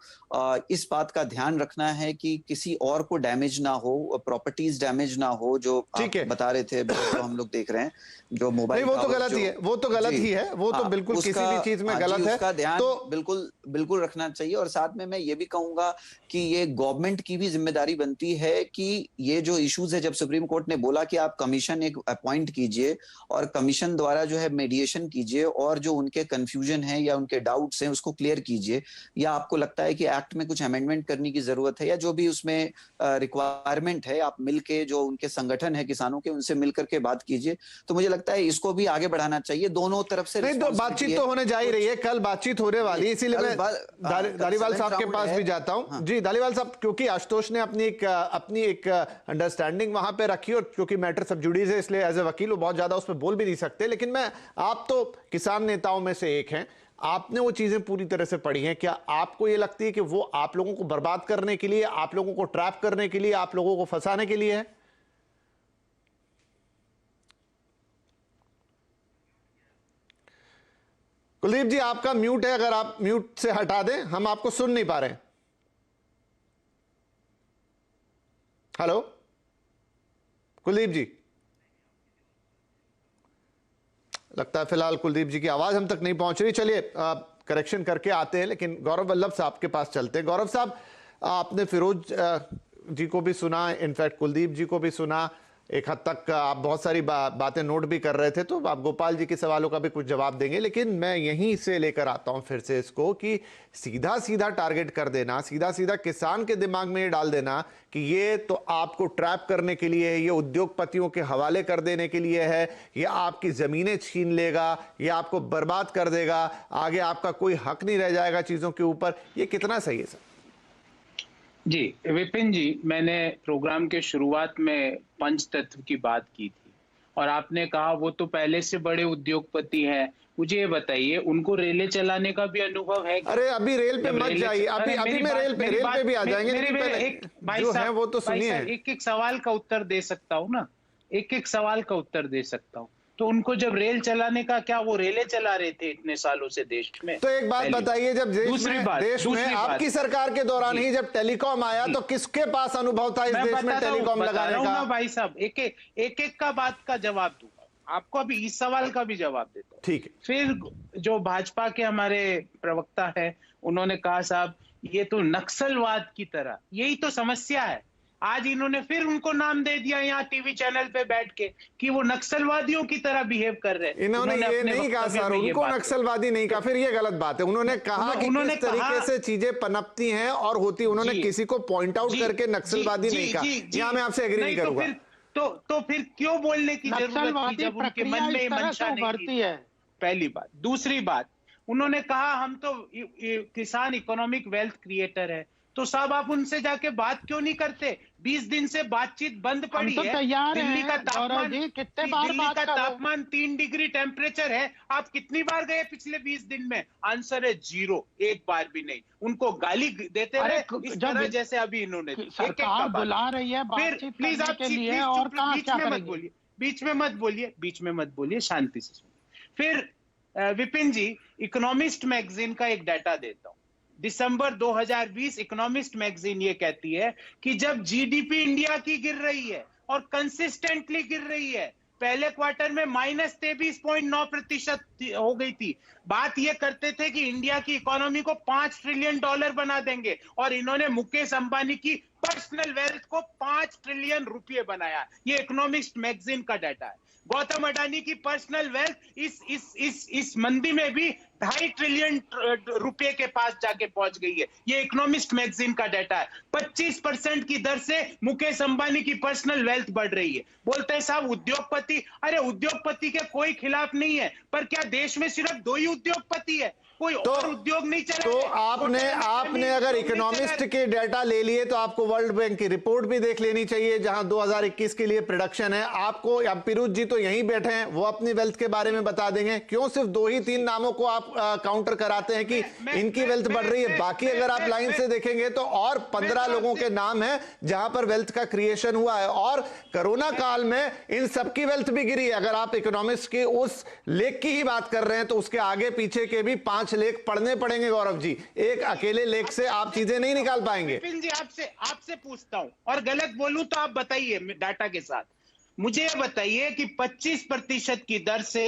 इस बात का ध्यान रखना है कि किसी और को डैमेज ना हो, प्रॉपर्टीज डैमेज ना हो, जो आप बता रहे थे, जो हम लोग देख रहे हैं, जो मोबाइल वो तो गलत ही है, वो तो गलत ही है, वो तो बिल्कुल किसी भी चीज में गलत है, उसका ध्यान तो बिल्कुल रखना चाहिए। और साथ में मैं ये भी कहूंगा कि ये गवर्नमेंट की भी जिम्मेदारी बनती है कि ये जो इश्यूज है, जब सुप्रीम कोर्ट ने बोला कि आप कमीशन एक अपॉइंट कीजिए और कमीशन द्वारा जो है मेडिएशन कीजिए और जो उनके कंफ्यूजन है या उनके डाउट्स हैं उसको क्लियर कीजिए, या आपको लगता है कि एक्ट में कुछ अमेंडमेंट करने की जरूरत है या जो भी उसमें रिक्वायरमेंट है, आप मिलके जो उनके संगठन है किसानों के, उनसे मिलकर के बात कीजिए। तो मुझे लगता है इसको भी आगे बढ़ाना चाहिए, दोनों तरफ से। नहीं तो बातचीत तो होने जा ही रही है, कल बातचीत होने वाली है, इसीलिए मैं धालीवाल साहब के पास भी जाता हूं। जी धालीवाल साहब, क्योंकि आशुतोष ने अपनी एक अंडरस्टैंडिंग वहां पे रखी, और क्योंकि मैटर सब जुड़ीज है, इसलिए एज ए वकील वो बहुत ज्यादा उसमें बोल भी नहीं सकते, लेकिन आप तो किसान नेताओं में से एक हैं, आपने वो चीजें पूरी तरह से पढ़ी हैं। क्या आपको ये लगती है कि वो आप लोगों को बर्बाद करने के लिए, आप लोगों को ट्रैप करने के लिए, आप लोगों को फंसाने के लिए है? कुलदीप जी, आपका म्यूट है, अगर आप म्यूट से हटा दें, हम आपको सुन नहीं पा रहे हैं। हेलो कुलदीप जी, लगता है फिलहाल कुलदीप जी की आवाज हम तक नहीं पहुंच रही। चलिए करेक्शन करके आते हैं, लेकिन गौरव वल्लभ साहब के पास चलते हैं। गौरव साहब, आपने फिरोज जी को भी सुना, इनफैक्ट कुलदीप जी को भी सुना, एक हद तक आप बहुत सारी बातें नोट भी कर रहे थे, तो आप गोपाल जी के सवालों का भी कुछ जवाब देंगे, लेकिन मैं यहीं से लेकर आता हूं फिर से इसको कि सीधा सीधा टारगेट कर देना, सीधा सीधा किसान के दिमाग में ये डाल देना कि ये तो आपको ट्रैप करने के लिए है, ये उद्योगपतियों के हवाले कर देने के लिए है, ये आपकी जमीनें छीन लेगा, ये आपको बर्बाद कर देगा, आगे आपका कोई हक नहीं रह जाएगा चीजों के ऊपर, ये कितना सही है सर? जी विपिन जी, मैंने प्रोग्राम के शुरुआत में पंच तत्व की बात की थी और आपने कहा वो तो पहले से बड़े उद्योगपति हैं। मुझे ये बताइए, उनको रेलें चलाने का भी अनुभव है? अरे अभी रेल पे मत जाइए, अभी मैं रेल पे भी आ जाएंगे, जो है वो तो सुनिए। एक एक सवाल का उत्तर दे सकता हूँ ना, एक एक सवाल का उत्तर दे सकता हूँ। तो उनको जब रेल चलाने का, क्या वो रेलें चला रहे थे इतने सालों से देश में? तो एक बात बताइए, जब देश में आपकी सरकार के दौरान ही जब टेलीकॉम आया, तो किसके पास अनुभव था इस देश में टेलीकॉम लगाने का? भाई साहब, एक एक का बात का जवाब दूंगा आपको, अभी इस सवाल का भी जवाब देता हूँ, ठीक है। फिर जो भाजपा के हमारे प्रवक्ता है, उन्होंने कहा साहब ये तो नक्सलवाद की तरह, यही तो समस्या है। आज इन्होंने फिर उनको नाम दे दिया यहाँ टीवी चैनल पे बैठ के कि वो नक्सलवादियों की तरह बिहेव कर रहे हैं। इन्होंने ये नहीं कहा सर, उनको नक्सलवादी नहीं कहा, फिर ये गलत बात है। उन्होंने कहा कि किस तरीके से चीजें पनपती हैं और होती, उन्होंने किसी को पॉइंट आउट करके नक्सलवादी नहीं कहा। यहाँ मैं आपसे एग्री नहीं करूंगा। तो फिर क्यों बोलने की जरूरत थी जब उनके मन में मंशा नहीं है? पहली बात। दूसरी बात, उन्होंने कहा हम तो किसान इकोनॉमिक वेल्थ क्रिएटर है, तो साहब आप उनसे जाके बात क्यों नहीं करते? 20 दिन से बातचीत बंद पड़ी है। दिल्ली का तापमान 3 डिग्री टेम्परेचर है, आप कितनी बार गए पिछले 20 दिन में? आंसर है 0, एक बार भी नहीं। उनको गाली देते रहे इस तरह जैसे अभी इन्होंने। सरकार बुला रही है बातचीत प्लीज आप बीच में मत बोलिए, शांति से सुनिए। फिर विपिन जी, इकोनॉमिस्ट मैगजीन का एक डाटा देता हूं। दिसंबर 2020 इकोनॉमिस्ट मैगजीन ये कहती है कि जब जीडीपी इंडिया की गिर रही है और कंसिस्टेंटली गिर रही है, पहले क्वार्टर में -23.9% हो गई थी, बात ये करते थे कि इंडिया की इकोनॉमी को $5 ट्रिलियन बना देंगे, और इन्होंने मुकेश अंबानी की पर्सनल वेल्थ को 5 ट्रिलियन रुपए बनाया। ये इकोनॉमिस्ट मैगजीन का डाटा है। गौतम अडानी की पर्सनल वेल्थ इस मंदी में भी 2.5 ट्रिलियन रुपए के पास जाके पहुंच गई है। ये इकोनॉमिस्ट मैगजीन का डाटा है। 25% की दर से मुकेश अंबानी की पर्सनल वेल्थ बढ़ रही है। बोलते हैं साहब उद्योगपति, अरे उद्योगपति के कोई खिलाफ नहीं है, पर क्या देश में सिर्फ 2 ही उद्योगपति है? कोई और उद्योग नहीं चला? तो आपने अगर इकोनॉमिस्ट के डाटा ले लिए तो आपको वर्ल्ड बैंक की रिपोर्ट भी देख लेनी चाहिए, जहां 2021 के लिए प्रोडक्शन है। आपको अब पिरूज जी तो यहीं बैठे हैं, वो अपनी वेल्थ के बारे में बता देंगे। क्यों सिर्फ 2 ही 3 नामों को आप काउंटर कराते हैं कि इनकी वेल्थ बढ़ रही है? बाकी अगर आप लाइन से देखेंगे तो और 15 लोगों के नाम है जहां पर वेल्थ का क्रिएशन हुआ है, और कोरोना काल में इन सबकी वेल्थ भी गिरी है। अगर आप इकोनॉमिस्ट के उस लेख की ही बात कर रहे हैं तो उसके आगे पीछे के भी 5 लेख पढ़ने पड़ेंगे गौरव जी। एक अकेले लेख से आप चीजें नहीं निकाल पाएंगे। विपिन जी आपसे पूछता हूं, और गलत बोलूं तो आप बताइए डाटा के साथ। मुझे बताइए कि 25% की दर से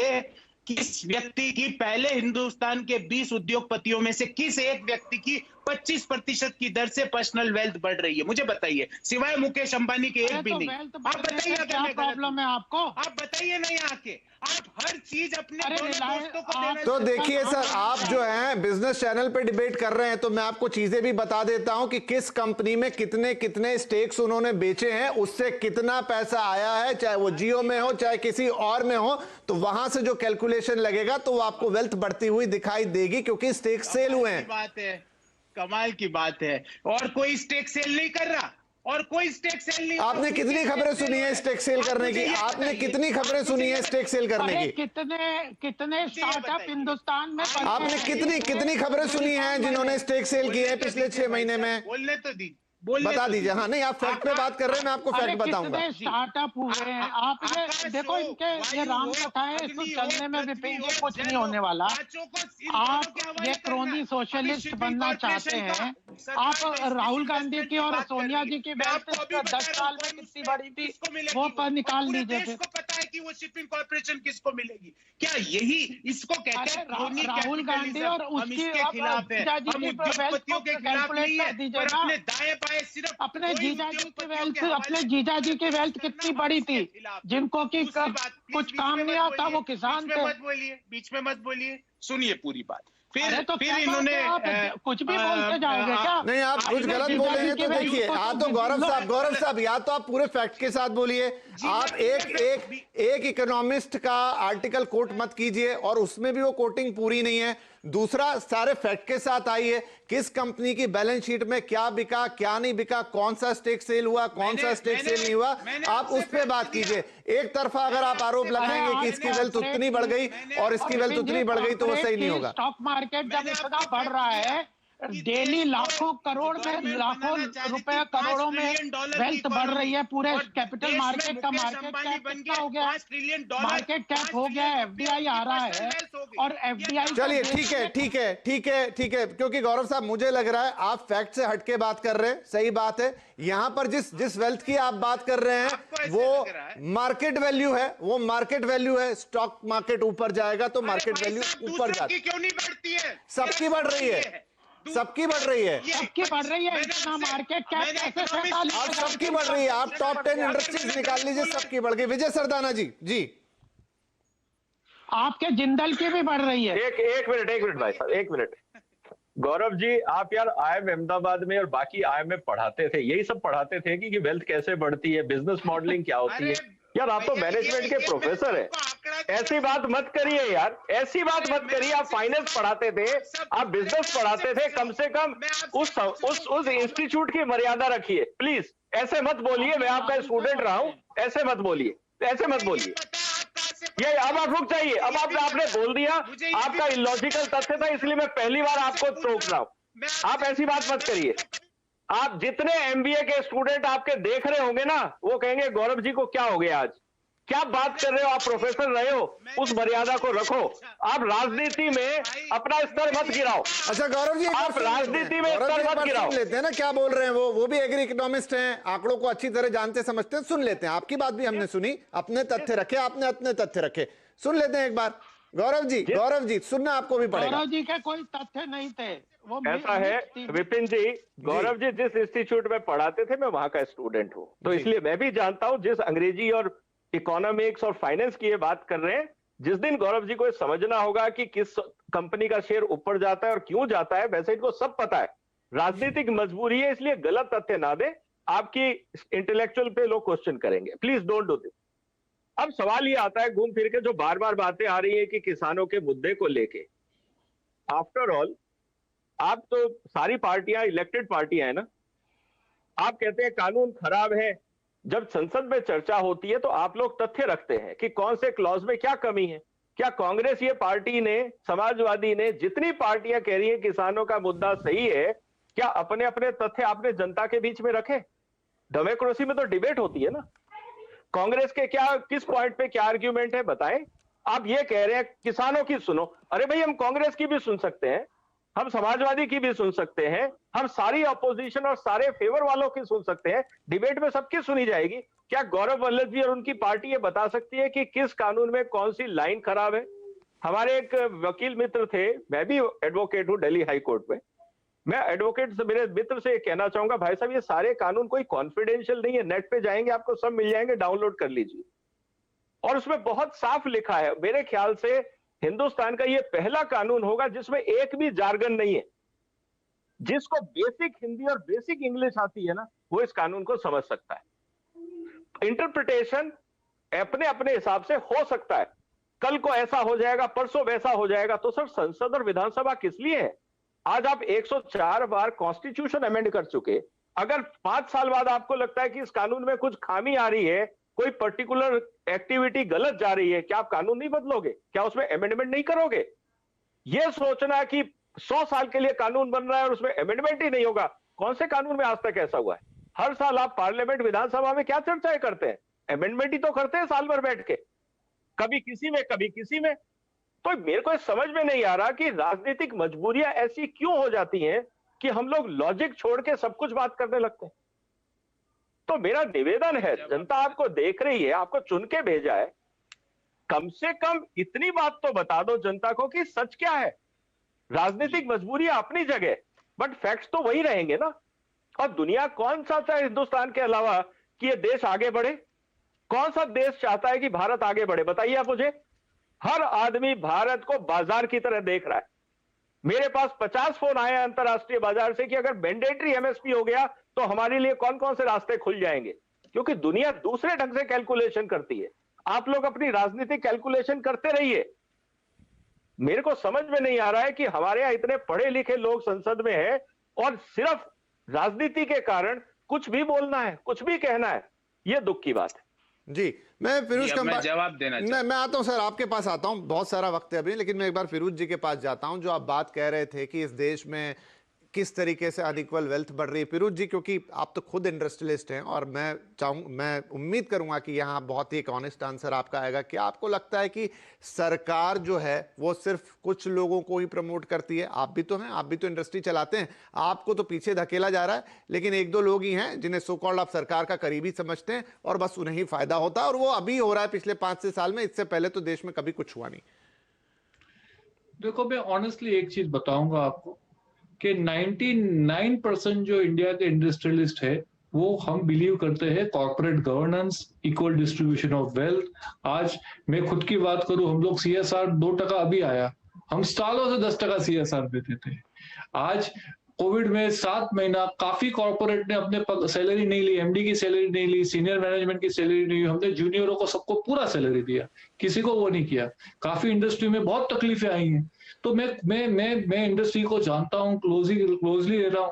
किस व्यक्ति की, पहले हिंदुस्तान के 20 उद्योगपतियों में से किस एक व्यक्ति की 25% की दर से पर्सनल वेल्थ बढ़ रही है? मुझे बताइए, सिवाय मुकेश अंबानी के एक भी नहीं। आप बताइए, क्या प्रॉब्लम है आपको? आप बताइए नहीं आके। आप हर चीज अपने दोस्तों को देना। तो देखिए सर, आप जो हैं बिजनेस चैनल पे डिबेट कर रहे हैं, तो मैं आपको चीजें भी बता देता हूं कि किस कंपनी में कितने कितने स्टेक्स उन्होंने बेचे हैं, उससे कितना पैसा आया है, चाहे वो जियो में हो चाहे किसी और में हो। तो वहां से जो कैलकुलेशन लगेगा तो वो आपको वेल्थ बढ़ती हुई दिखाई देगी, क्योंकि स्टेक सेल हुए हैं। बात है, कमाल की बात है। और कोई स्टेक सेल नहीं कर रहा, और कोई स्टेक सेल नहीं। आपने कितनी खबरें सुनी है स्टेक सेल करने की? आपने कितनी खबरें सुनी है स्टेक सेल करने की? कितने स्टार्टअप हिंदुस्तान में? आपने कितनी खबरें सुनी हैं जिन्होंने स्टेक सेल की है पिछले 6 महीने में? बोलने तो दी, बता दीजिए। हाँ, नहीं, आप फैक्ट पे बात कर रहे हैं, मैं आपको फैक्ट बताऊंगा। स्टार्टअप हुए हैं। आप ये देखो, इनके ये राम कथा है, इसको चलने में विपिन जी कुछ नहीं होने वाला। आप ये क्रोनी सोशलिस्ट बनना चाहते हैं। आप राहुल गांधी की और सोनिया जी की वेल्थ 10 साल में कितनी बड़ी थी, वो पर निकाल लीजिए। इसको पता है कि वो शिपिंग कॉर्पोरेशन किसको मिलेगी? क्या यही इसको कहते हैं? राहुल गांधी और उसके खिलाफ है, हम उद्योगपतियों के खिलाफ नहीं है, पर अपने दाएं बाएं सिर्फ अपने जीजा जी की वेल्थ कितनी बड़ी थी, जिनको कि कुछ काम नहीं आता, वो किसान थे। बीच में मत बोलिए, सुनिए पूरी बात। फिर इन्होंने कुछ भी बोलते जाओगे क्या? नहीं, आप कुछ गलत बोलेंगे तो देखिए। हाँ, तो गौरव साहब या तो आप पूरे फैक्ट के साथ बोलिए। आप एक इकोनॉमिस्ट का आर्टिकल कोट मत कीजिए, और उसमें भी वो कोटिंग पूरी नहीं है। दूसरा, सारे फैक्ट के साथ आइए। किस कंपनी की बैलेंस शीट में क्या बिका, क्या नहीं बिका, कौन सा स्टेक सेल हुआ, कौन सा स्टेक सेल नहीं हुआ, आप उस पे बात कीजिए। एक तरफा अगर आप आरोप लगाएंगे कि इसकी वेल्थ उतनी बढ़ गई और इसकी वेल्थ उतनी बढ़ गई, तो वो सही नहीं होगा। स्टॉक मार्केट जब इतना बढ़ रहा है, डेली लाखों करोड़ में, लाखों रुपए करोड़ों में वेल्थ बढ़ रही है। पूरे कैपिटल मार्केट का मार्केट कैप कितना हो गया? मार्केट कैप हो गया है, एफडीआई आ रहा है, और एफडीआई। चलिए, ठीक है, क्योंकि गौरव साहब मुझे लग रहा है आप फैक्ट से हटके बात कर रहे हैं। सही बात है, यहां पर जिस वेल्थ की आप बात कर रहे हैं वो मार्केट वैल्यू है, वो मार्केट वैल्यू है। स्टॉक मार्केट ऊपर जाएगा तो मार्केट वैल्यू ऊपर जाएगी। क्यों नहीं बढ़ती है? सबकी बढ़ रही है, सबकी बढ़ रही है, सबकी बढ़ रही है। इतना मार्केट कैप कैसे? आप सबकी बढ़ रही है। आप टॉप 10 इंडस्ट्रीज निकाल लीजिए, सबकी बढ़ गई। विजय सरदाना जी आपके जिंदल की भी बढ़ रही है। एक मिनट भाई साहब, एक मिनट। गौरव जी, आप यार IIM अहमदाबाद में और बाकी IIM में पढ़ाते थे, यही सब पढ़ाते थे कि वेल्थ कैसे बढ़ती है, बिजनेस मॉडलिंग क्या होती है। यार आप तो मैनेजमेंट के प्रोफेसर है, ऐसी बात मत करिए यार, ऐसी बात मत करिए। आप फाइनेंस पढ़ाते थे, आप बिजनेस पढ़ाते थे, कम से कम उस इंस्टीट्यूट की मर्यादा रखिए प्लीज। ऐसे मत बोलिए, मैं आपका स्टूडेंट रहा हूं, ऐसे मत बोलिए, ऐसे मत बोलिए। ये अब आप रुक जाइए। अब आपने बोल दिया, आपका इलॉजिकल तथ्य था, इसलिए मैं पहली बार आपको टोक रहा हूं। आप ऐसी बात मत करिए। आप जितने MBA के स्टूडेंट आपके देख रहे होंगे ना, वो कहेंगे गौरव जी को क्या हो गया आज, क्या बात कर रहे हो, आप प्रोफेसर रहे हो, उस मर्यादा को रखो। आप राजनीति में अपना स्तर मत गिराओ। अच्छा गौरव जी, आप राजनीति में स्तर मत गिराओ। लेते हैं ना क्या बोल रहे हैं वो भी एग्री इकोनॉमिस्ट हैं, आंकड़ों को अच्छी तरह जानते समझते हैं। सुन लेते हैं, आपकी बात भी हमने सुनी, अपने तथ्य रखे, आपने अपने तथ्य रखे, सुन लेते हैं एक बार। गौरव जी सुनना आपको भी पड़ेगा। गौरव जी के कोई तथ्य नहीं थे, ऐसा है विपिन जी, गौरव जी जिस इंस्टीट्यूट में पढ़ाते थे मैं वहां का स्टूडेंट हूं, तो इसलिए मैं भी जानता हूं जिस अंग्रेजी और इकोनॉमिक्स और फाइनेंस की ये बात कर रहे हैं, जिस दिन गौरव जी को ये समझना होगा कि किस कंपनी का शेयर ऊपर जाता है और क्यों जाता है, वैसे इनको सब पता है। राजनीतिक मजबूरी है, इसलिए गलत तथ्य ना दे, आपकी इंटेलेक्चुअल पे लोग क्वेश्चन करेंगे, प्लीज डोंट डू दिस। अब सवाल ये आता है घूम फिर के, जो बार बार बातें आ रही है कि किसानों के मुद्दे को लेके, आफ्टर ऑल आप तो सारी पार्टियां इलेक्टेड पार्टियां है ना, आप कहते हैं कानून खराब है, जब संसद में चर्चा होती है तो आप लोग तथ्य रखते हैं कि कौन से क्लॉज में क्या कमी है। क्या कांग्रेस ये पार्टी ने, समाजवादी ने, जितनी पार्टियां कह रही हैं किसानों का मुद्दा सही है, क्या अपने अपने तथ्य आपने जनता के बीच में रखे? डेमोक्रेसी में तो डिबेट होती है ना। कांग्रेस के क्या, किस पॉइंट पे क्या आर्ग्यूमेंट है बताएं। आप ये कह रहे हैं किसानों की सुनो, अरे भाई हम कांग्रेस की भी सुन सकते हैं, हम समाजवादी की भी सुन सकते हैं, हम सारी अपोजिशन और सारे फेवर वालों की सुन सकते हैं, डिबेट में सबकी सुनी जाएगी। क्या गौरव वल्लभ जी और उनकी पार्टी ये बता सकती है कि किस कानून में कौन सी लाइन खराब है? हमारे एक वकील मित्र थे, मैं भी एडवोकेट हूं दिल्ली हाई कोर्ट में, मैं एडवोकेट से, मेरे मित्र से कहना चाहूंगा, भाई साहब ये सारे कानून कोई कॉन्फिडेंशियल नहीं है, नेट पे जाएंगे आपको सब मिल जाएंगे, डाउनलोड कर लीजिए। और उसमें बहुत साफ लिखा है, मेरे ख्याल से हिंदुस्तान का ये पहला कानून होगा जिसमें एक भी जार्गन नहीं है। जिसको बेसिक हिंदी और बेसिक इंग्लिश आती है ना, वो इस कानून को समझ सकता है। इंटरप्रिटेशन अपने अपने हिसाब से हो सकता है, कल को ऐसा हो जाएगा, परसों वैसा हो जाएगा, तो सर संसद और विधानसभा किस लिए है? आज आप 104 बार कॉन्स्टिट्यूशन अमेंड कर चुके, अगर 5 साल बाद आपको लगता है कि इस कानून में कुछ खामी आ रही है, कोई पर्टिकुलर एक्टिविटी गलत जा रही है, क्या आप कानून नहीं बदलोगे? क्या उसमें अमेंडमेंट नहीं करोगे? यह सोचना कि 100 साल के लिए कानून बन रहा है और उसमें अमेंडमेंट ही नहीं होगा, कौन से कानून में आज तक ऐसा हुआ है? हर साल आप पार्लियामेंट विधानसभा में क्या चर्चाएं करते हैं? अमेंडमेंट ही तो करते हैं साल भर बैठ के, कभी किसी में कभी किसी में। तो मेरे को समझ में नहीं आ रहा कि राजनीतिक मजबूरियां ऐसी क्यों हो जाती हैं कि हम लोग लॉजिक छोड़ के सब कुछ बात करने लगते हैं। तो मेरा निवेदन है, जनता आपको देख रही है, आपको चुन के भेजा है, कम से कम इतनी बात तो बता दो जनता को कि सच क्या है। राजनीतिक मजबूरी अपनी जगह, बट फैक्ट्स तो वही रहेंगे ना। और दुनिया कौन सा चाहे हिंदुस्तान के अलावा कि ये देश आगे बढ़े? कौन सा देश चाहता है कि भारत आगे बढ़े? बताइए आप मुझे। हर आदमी भारत को बाजार की तरह देख रहा है। मेरे पास 50 फोन आए अंतरराष्ट्रीय बाजार से कि अगर मैंडेटरी एमएसपी हो गया तो हमारे लिए कौन कौन से रास्ते खुल जाएंगे, क्योंकि दुनिया दूसरे ढंग से कैलकुलेशन करती है। आप लोग अपनी राजनीतिक कैलकुलेशन करते रहिए। मेरे को समझ में नहीं आ रहा है कि हमारे यहां इतने पढ़े लिखे लोग संसद में हैं और सिर्फ राजनीति के कारण कुछ भी बोलना है, कुछ भी कहना है। यह दुख की बात है। जी, मैं फिरोज का जवाब देना नहीं, मैं आता हूं सर, आपके पास आता हूं, बहुत सारा वक्त है अभी, लेकिन मैं एक बार फिरोज जी के पास जाता हूं। जो आप बात कह रहे थे कि इस देश में किस तरीके से अनइक्वल वेल्थ बढ़ रही है, फिरोज जी, क्योंकि आप तो खुद इंडस्ट्रियलिस्ट हैं और मैं उम्मीद करूंगा कि यहाँ बहुत ही एक ऑनेस्ट आंसर आपका आएगा। क्या आपको लगता है कि सरकार जो है वो सिर्फ कुछ लोगों को ही प्रमोट करती है? आप भी तो हैं, आप भी तो इंडस्ट्री चलाते हैं, आपको तो पीछे धकेला जा रहा है, लेकिन एक दो लोग ही हैं जिन्हें सो कॉल्ड आप सरकार का करीबी समझते हैं और बस उन्हें ही फायदा होता है, और वो अभी हो रहा है पिछले 5-6 साल में, इससे पहले तो देश में कभी कुछ हुआ नहीं। देखो, मैं ऑनेस्टली एक चीज बताऊंगा आपको कि 99% जो इंडिया के इंडस्ट्रियलिस्ट है वो हम बिलीव करते हैं corporate governance, equal distribution of wealth. आज मैं खुद की बात करूं, हम लोग CSR 2% अभी आया, हम सालों से 10% CSR देते थे। आज कोविड में 7 महीना काफी कॉर्पोरेट ने अपने सैलरी नहीं ली, MD की सैलरी नहीं ली, सीनियर मैनेजमेंट की सैलरी नहीं ली, हमने जूनियरों को सबको पूरा सैलरी दिया, किसी को वो नहीं किया। काफी इंडस्ट्री में बहुत तकलीफें आई हैं। तो मैं इंडस्ट्री को जानता हूँ, क्लोजली रह रहा हूँ।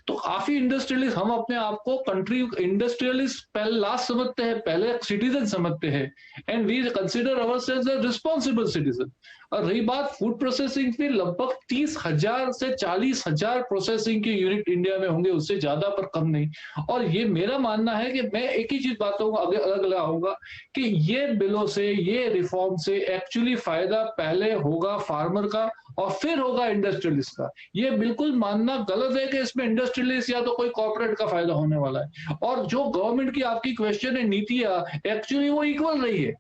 तो काफी इंडस्ट्रियलिस्ट हम अपने आप को कंट्री इंडस्ट्रियलिस्ट पहले लास्ट समझते हैं, पहले सिटीजन समझते हैं, and we consider ourselves a responsible citizen. और रही बात फूड प्रोसेसिंग की, लगभग 30,000 से 40,000 प्रोसेसिंग के यूनिट इंडिया में होंगे, उससे ज्यादा पर कम नहीं। और ये मेरा मानना है कि मैं एक ही चीज बातों को आगे अलग अलग आऊंगा कि ये बिलों से, ये रिफॉर्म से एक्चुअली फायदा पहले होगा फार्मर का और फिर होगा इंडस्ट्रियलिस्ट का। ये बिल्कुल मानना गलत है कि इसमें इंडस्ट्रियलिस्ट या तो कोई कॉर्पोरेट का फायदा होने वाला है। और जो गवर्नमेंट की आपकी क्वेश्चन है, नीतियां एक्चुअली वो इक्वल रही है।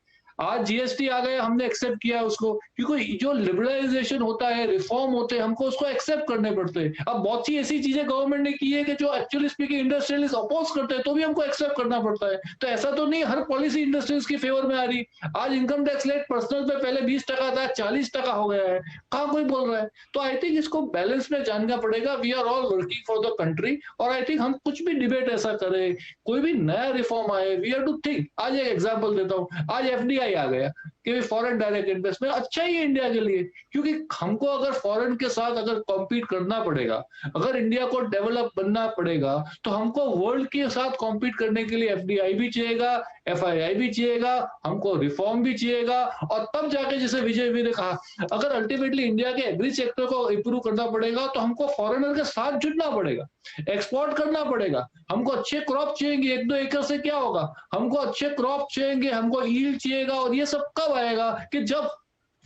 आज जीएसटी आ गया, हमने एक्सेप्ट किया उसको, क्योंकि जो लिबरलाइजेशन होता है, रिफॉर्म होते हैं, हमको उसको एक्सेप्ट करने पड़ते हैं। अब बहुत सी ऐसी चीजें गवर्नमेंट ने की है कि जो एक्चुअली स्पीकिंग इंडस्ट्रियलिस्ट अपोज करते हैं, तो भी हमको एक्सेप्ट करना पड़ता है। तो ऐसा तो नहीं हर पॉलिसी इंडस्ट्रीज की फेवर में आ रही। आज इनकम टैक्स रेट पर्सनल पे पहले 20% था, 40% हो गया है, कहाँ कोई बोल रहा है? तो आई थिंक इसको बैलेंस में जानना पड़ेगा। We are all working for the country, और आई थिंक हम कुछ भी डिबेट ऐसा करें, कोई भी नया रिफॉर्म आए, वी हैव टू थिंक। आज एक एग्जांपल देता हूं, आज एफडीआई आ गया कि फॉरेन डायरेक्ट इन्वेस्टमेंट अच्छा ही है इंडिया के लिए, क्योंकि हमको अगर फॉरेन के साथ अगर कॉम्पीट करना पड़ेगा, अगर इंडिया को डेवलप बनना पड़ेगा, तो हमको वर्ल्ड के साथ कॉम्पीट करने के लिए एफडीआई भी चाहिएगा, एफआईआई भी चाहिएगा, हमको रिफॉर्म भी चाहिएगा। और तब जाके, जैसे विजय भी ने कहा, अगर अल्टीमेटली इंडिया के एग्री सेक्टर को इंप्रूव करना पड़ेगा, तो हमको फॉरेनर के साथ जुड़ना पड़ेगा, एक्सपोर्ट करना पड़ेगा। हमको अच्छे क्रॉप चाहिए, 1-2 एकड़ से क्या होगा? हमको अच्छे क्रॉप चाहिए, हमको ईल्ड चाहिएगा। और ये सब कब आएगा? कि जब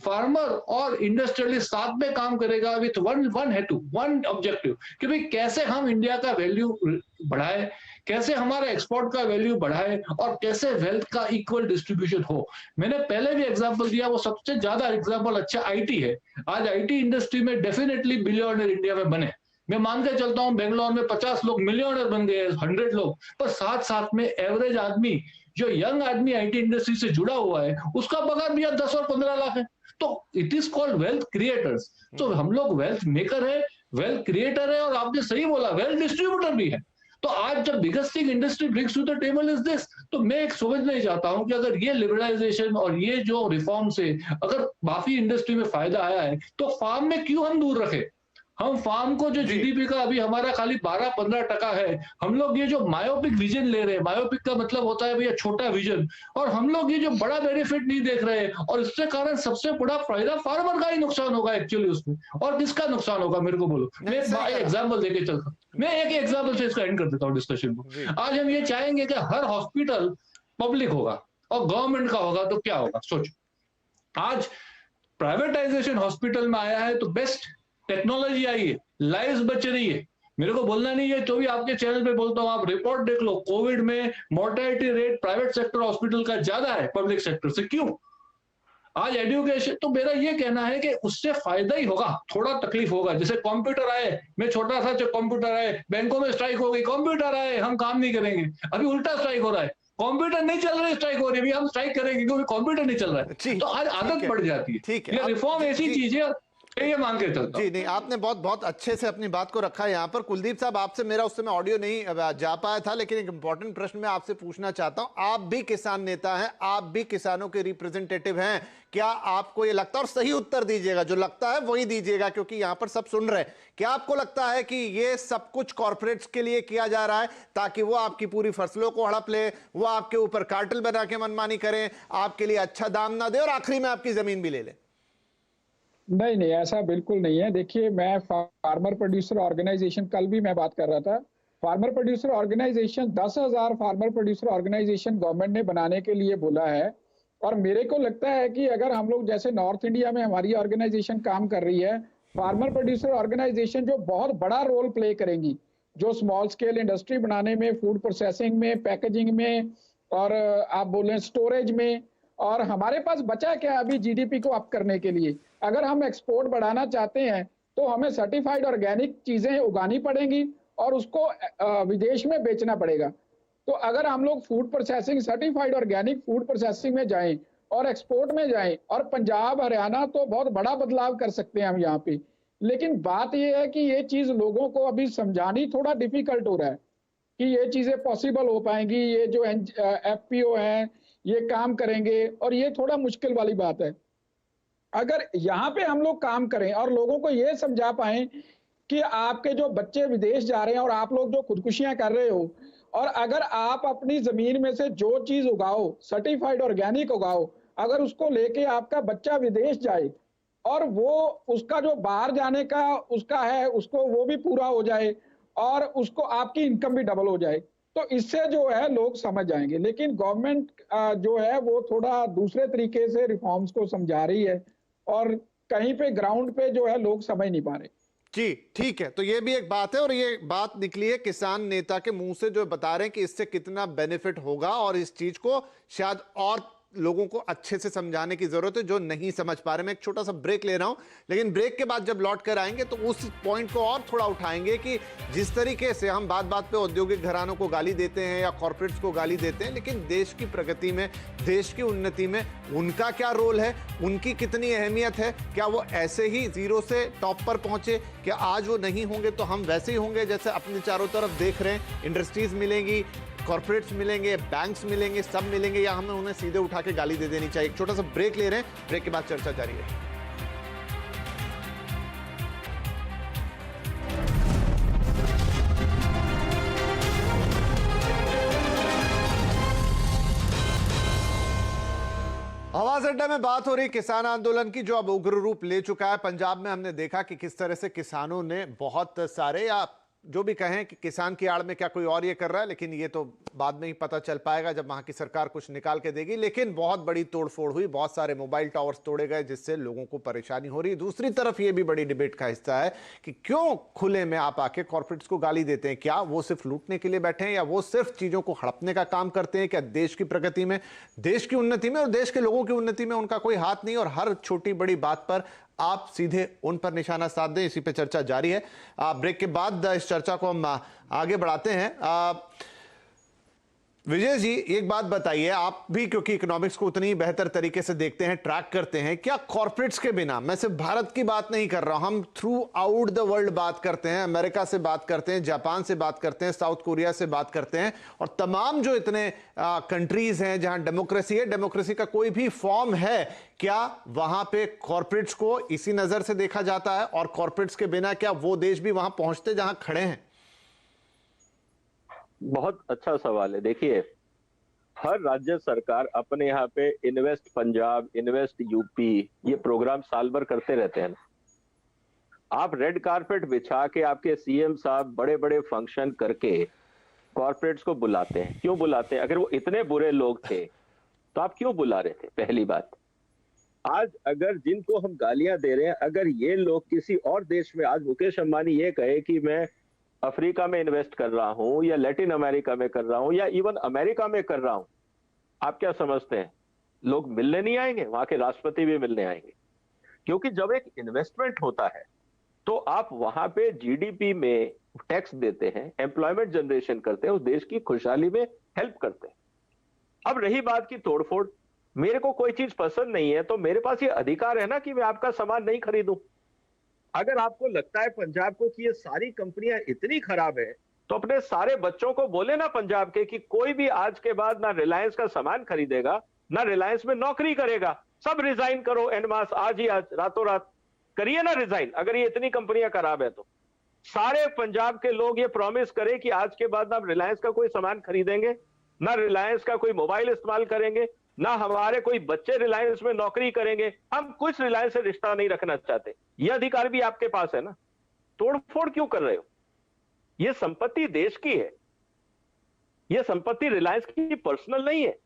फार्मर और इंडस्ट्रियलिस्ट साथ में काम करेगा विथ वन ऑब्जेक्टिव, कि भाई कैसे हम इंडिया का वैल्यू बढ़ाए, कैसे हमारे एक्सपोर्ट का वैल्यू बढ़ाए, और कैसे वेल्थ का इक्वल डिस्ट्रीब्यूशन हो। मैंने पहले भी एग्जांपल दिया, वो सबसे ज्यादा एग्जांपल अच्छा आईटी है। आज आईटी इंडस्ट्री में डेफिनेटली बिलियनर इंडिया में बने। मैं मान के चलता हूं बेंगलोर में 50 लोग मिलियनर बन गए, 100 लोग, पर साथ साथ में एवरेज आदमी, जो यंग आदमी आईटी इंडस्ट्री से जुड़ा हुआ है, उसका पगार भी 10 और 15 लाख है। तो it is called wealth creators. तो हम लोग वेल्थ मेकर है, वेल्थ क्रिएटर है, और आपने सही बोला वेल्थ डिस्ट्रीब्यूटर भी है। तो आज जब biggest thing industry brings to the table is this, तो मैं एक समझना ही चाहता हूं कि अगर ये लिबरलाइजेशन और ये जो रिफॉर्म से अगर काफी इंडस्ट्री में फायदा आया है, तो फार्म में क्यों हम दूर रखे? हम फार्म को, जो जीडीपी का अभी हमारा खाली 12-15% है, हम लोग ये जो मायोपिक विजन ले रहे हैं, मायोपिक का मतलब होता है भैया छोटा विजन, और हम लोग ये जो बड़ा बेनिफिट नहीं देख रहे हैं, और इसके कारण सबसे बड़ा फायदा फार्मर का ही नुकसान होगा एक्चुअली उसमें। और किसका नुकसान होगा मेरे को बोलो? मैं एक एग्जाम्पल देके चलता हूँ, मैं एक एग्जाम्पल से इसका एंड कर देता हूँ डिस्कशन को। आज हम ये चाहेंगे कि हर हॉस्पिटल पब्लिक होगा और गवर्नमेंट का होगा, तो क्या होगा? सोचो, आज प्राइवेटाइजेशन हॉस्पिटल में आया है, तो बेस्ट टेक्नोलॉजी आई है, लाइव्स बच रही है। मेरे को बोलना नहीं है, तो भी आपके चैनल पे बोलता हूं, आप रिपोर्ट देख लो, कोविड में mortality rate private sector hospital का ज्यादा है पब्लिक सेक्टर से। क्यों? आज एजुकेशन, तो मेरा ये कहना है कि उससे फायदा ही होगा, थोड़ा तकलीफ होगा। जैसे कंप्यूटर आए, मैं छोटा सा, जो कंप्यूटर आए, बैंकों में स्ट्राइक हो गई, कंप्यूटर आए, हम काम नहीं करेंगे। अभी उल्टा स्ट्राइक हो रहा है, कंप्यूटर नहीं चल रहा है, स्ट्राइक हो रही है, हम स्ट्राइक करेंगे क्योंकि कंप्यूटर नहीं चल रहा है। तो आज आदत बढ़ जाती है। ठीक है, ये रिफॉर्म ऐसी चीज है, ये मान के चलता जी। नहीं, आपने बहुत अच्छे से अपनी बात को रखा है यहाँ पर। कुलदीप साहब, आपसे मेरा उस समय ऑडियो नहीं जा पाया था, लेकिन एक इंपॉर्टेंट प्रश्न मैं आपसे पूछना चाहता हूं। आप भी किसान नेता हैं, आप भी किसानों के रिप्रेजेंटेटिव हैं। क्या आपको ये लगता है, और सही उत्तर दीजिएगा, जो लगता है वही दीजिएगा क्योंकि यहाँ पर सब सुन रहे हैं, क्या आपको लगता है कि ये सब कुछ कॉर्पोरेट्स के लिए किया जा रहा है ताकि वो आपकी पूरी फसलों को हड़प ले, वो आपके ऊपर कार्टेल बना के मनमानी करें, आपके लिए अच्छा दाम ना दे और आखिरी में आपकी जमीन भी ले ले? नहीं नहीं, ऐसा बिल्कुल नहीं है। देखिए, मैं फार्मर प्रोड्यूसर ऑर्गेनाइजेशन, कल भी मैं बात कर रहा था, farmer producer organisation 10,000 farmer producer organisation government ने बनाने के लिए बोला है। और मेरे को लगता है कि अगर हम लोग, जैसे नॉर्थ इंडिया में हमारी ऑर्गेनाइजेशन काम कर रही है, फार्मर प्रोड्यूसर ऑर्गेनाइजेशन जो बहुत बड़ा रोल प्ले करेंगी, जो स्मॉल स्केल इंडस्ट्री बनाने में, फूड प्रोसेसिंग में, पैकेजिंग में, और आप बोलें स्टोरेज में। और हमारे पास बचा क्या अभी जीडीपी को अप करने के लिए? अगर हम एक्सपोर्ट बढ़ाना चाहते हैं तो हमें सर्टिफाइड ऑर्गेनिक चीजें उगानी पड़ेंगी और उसको विदेश में बेचना पड़ेगा। तो अगर हम लोग food processing, certified organic food processing में जाएं और एक्सपोर्ट में जाएं, और पंजाब, हरियाणा तो बहुत बड़ा बदलाव कर सकते हैं हम यहाँ पे। लेकिन बात यह है कि ये चीज लोगों को अभी समझानी थोड़ा डिफिकल्ट हो रहा है कि ये चीजें पॉसिबल हो पाएंगी, ये जो एफपीओ हैं ये काम करेंगे, और ये थोड़ा मुश्किल वाली बात है। अगर यहाँ पे हम लोग काम करें और लोगों को ये समझा पाए कि आपके जो बच्चे विदेश जा रहे हैं और आप लोग जो खुदकुशियां कर रहे हो, और अगर आप अपनी जमीन में से जो चीज उगाओ, सर्टिफाइड ऑर्गेनिक उगाओ, अगर उसको लेके आपका बच्चा विदेश जाए और वो उसका जो बाहर जाने का उसका है, उसको वो भी पूरा हो जाए और उसको आपकी इनकम भी डबल हो जाए, तो इससे जो है लोग समझ जाएंगे। लेकिन गवर्नमेंट जो है वो थोड़ा दूसरे तरीके से रिफॉर्म्स को समझा रही है और कहीं पे ग्राउंड पे जो है लोग समझ नहीं पा रहे। जी ठीक है, तो ये भी एक बात है, और ये बात निकली है किसान नेता के मुंह से जो बता रहे हैं कि इससे कितना बेनिफिट होगा और इस चीज को शायद और लोगों को अच्छे से समझाने की जरूरत है जो नहीं समझ पा रहे। मैं एक छोटा सा ब्रेक ले रहा हूं, लेकिन ब्रेक के बाद जब लौट कर आएंगे तो उस पॉइंट को और थोड़ा उठाएंगे कि जिस तरीके से हम बात बात पे औद्योगिक घरानों को गाली देते हैं या कॉर्पोरेट्स को गाली देते हैं, लेकिन देश की प्रगति में, देश की उन्नति में उनका क्या रोल है, उनकी कितनी अहमियत है। क्या वो ऐसे ही जीरो से टॉप पर पहुंचे? क्या आज वो नहीं होंगे तो हम वैसे ही होंगे जैसे अपने चारों तरफ देख रहे हैं? इंडस्ट्रीज मिलेंगी, कॉर्पोरेट्स मिलेंगे, बैंक्स मिलेंगे, सब मिलेंगे, या हमें उन्हें सीधे उठा के गाली दे देनी चाहिए? एक छोटा सा ब्रेक ले रहे हैं, ब्रेक के बाद चर्चा जारी है। आवाज अड्डा में बात हो रही किसान आंदोलन की, जो अब उग्र रूप ले चुका है। पंजाब में हमने देखा कि किस तरह से किसानों ने बहुत सारे, या जो भी कहें कि किसान की आड़ में क्या कोई और ये कर रहा है, लेकिन ये तो बाद में ही पता चल पाएगा जब वहां की सरकार कुछ निकाल के देगी। लेकिन बहुत बड़ी तोड़फोड़ हुई, बहुत सारे मोबाइल टावर्स तोड़े गए, जिससे लोगों को परेशानी हो रही है। दूसरी तरफ ये भी बड़ी डिबेट का हिस्सा है कि क्यों खुले में आप आके कॉर्पोरेट्स को गाली देते हैं? क्या वो सिर्फ लूटने के लिए बैठे हैं, या वो सिर्फ चीजों को हड़पने का काम करते हैं? क्या देश की प्रगति में, देश की उन्नति में और देश के लोगों की उन्नति में उनका कोई हाथ नहीं, और हर छोटी बड़ी बात पर आप सीधे उन पर निशाना साध दें? इसी पे चर्चा जारी है। ब्रेक के बाद इस चर्चा को हम आगे बढ़ाते हैं। विजय जी, एक बात बताइए, आप भी क्योंकि इकोनॉमिक्स को उतनी बेहतर तरीके से देखते हैं, ट्रैक करते हैं, क्या कॉर्पोरेट्स के बिना, मैं सिर्फ भारत की बात नहीं कर रहा हूं, हम थ्रू आउट द वर्ल्ड बात करते हैं, अमेरिका से बात करते हैं, जापान से बात करते हैं, साउथ कोरिया से बात करते हैं, और तमाम जो इतने कंट्रीज हैं जहां डेमोक्रेसी है, डेमोक्रेसी का कोई भी फॉर्म है, क्या वहां पे कॉर्पोरेट्स को इसी नजर से देखा जाता है? और कॉर्पोरेट्स के बिना क्या वो देश भी वहां पहुंचते जहां खड़े हैं? बहुत अच्छा सवाल है। देखिए, हर राज्य सरकार अपने यहाँ पे इन्वेस्ट पंजाब, इन्वेस्ट यूपी, ये प्रोग्राम साल भर करते रहते हैं ना। आप रेड कारपेट बिछा के आपके सीएम साहब बड़े बड़े फंक्शन करके कॉर्पोरेट्स को बुलाते हैं। क्यों बुलाते हैं? अगर वो इतने बुरे लोग थे तो आप क्यों बुला रहे थे? पहली बात। आज अगर जिनको हम गालियां दे रहे हैं, अगर ये लोग किसी और देश में, आज मुकेश अंबानी ये कहे कि मैं अफ्रीका में इन्वेस्ट कर रहा हूं, या लैटिन अमेरिका में कर रहा हूं, या इवन अमेरिका में कर रहा हूं, आप क्या समझते हैं लोग मिलने नहीं आएंगे? वहां के राष्ट्रपति भी मिलने आएंगे। क्योंकि जब एक इन्वेस्टमेंट होता है तो आप वहां पे जीडीपी में टैक्स देते हैं, एम्प्लॉयमेंट जनरेशन करते हैं, उस देश की खुशहाली में हेल्प करते हैं। अब रही बात की तोड़फोड़, मेरे को कोई चीज पसंद नहीं है तो मेरे पास ये अधिकार है ना कि मैं आपका सामान नहीं खरीदूं। अगर आपको लगता है पंजाब को कि ये सारी कंपनियां इतनी खराब है, तो अपने सारे बच्चों को बोले ना पंजाब के कि कोई भी आज के बाद ना रिलायंस का सामान खरीदेगा, ना रिलायंस में नौकरी करेगा, सब रिजाइन करो एन मास, आज ही आज, रातों रात करिए ना रिजाइन, अगर ये इतनी कंपनियां खराब है तो। सारे पंजाब के लोग ये प्रॉमिस करें कि आज के बाद ना रिलायंस का कोई सामान खरीदेंगे, ना रिलायंस का कोई मोबाइल इस्तेमाल करेंगे, ना हमारे कोई बच्चे रिलायंस में नौकरी करेंगे, हम कुछ रिलायंस से रिश्ता नहीं रखना चाहते। यह अधिकार भी आपके पास है ना। तोड़फोड़ क्यों कर रहे हो? यह संपत्ति देश की है, यह संपत्ति रिलायंस की पर्सनल नहीं है।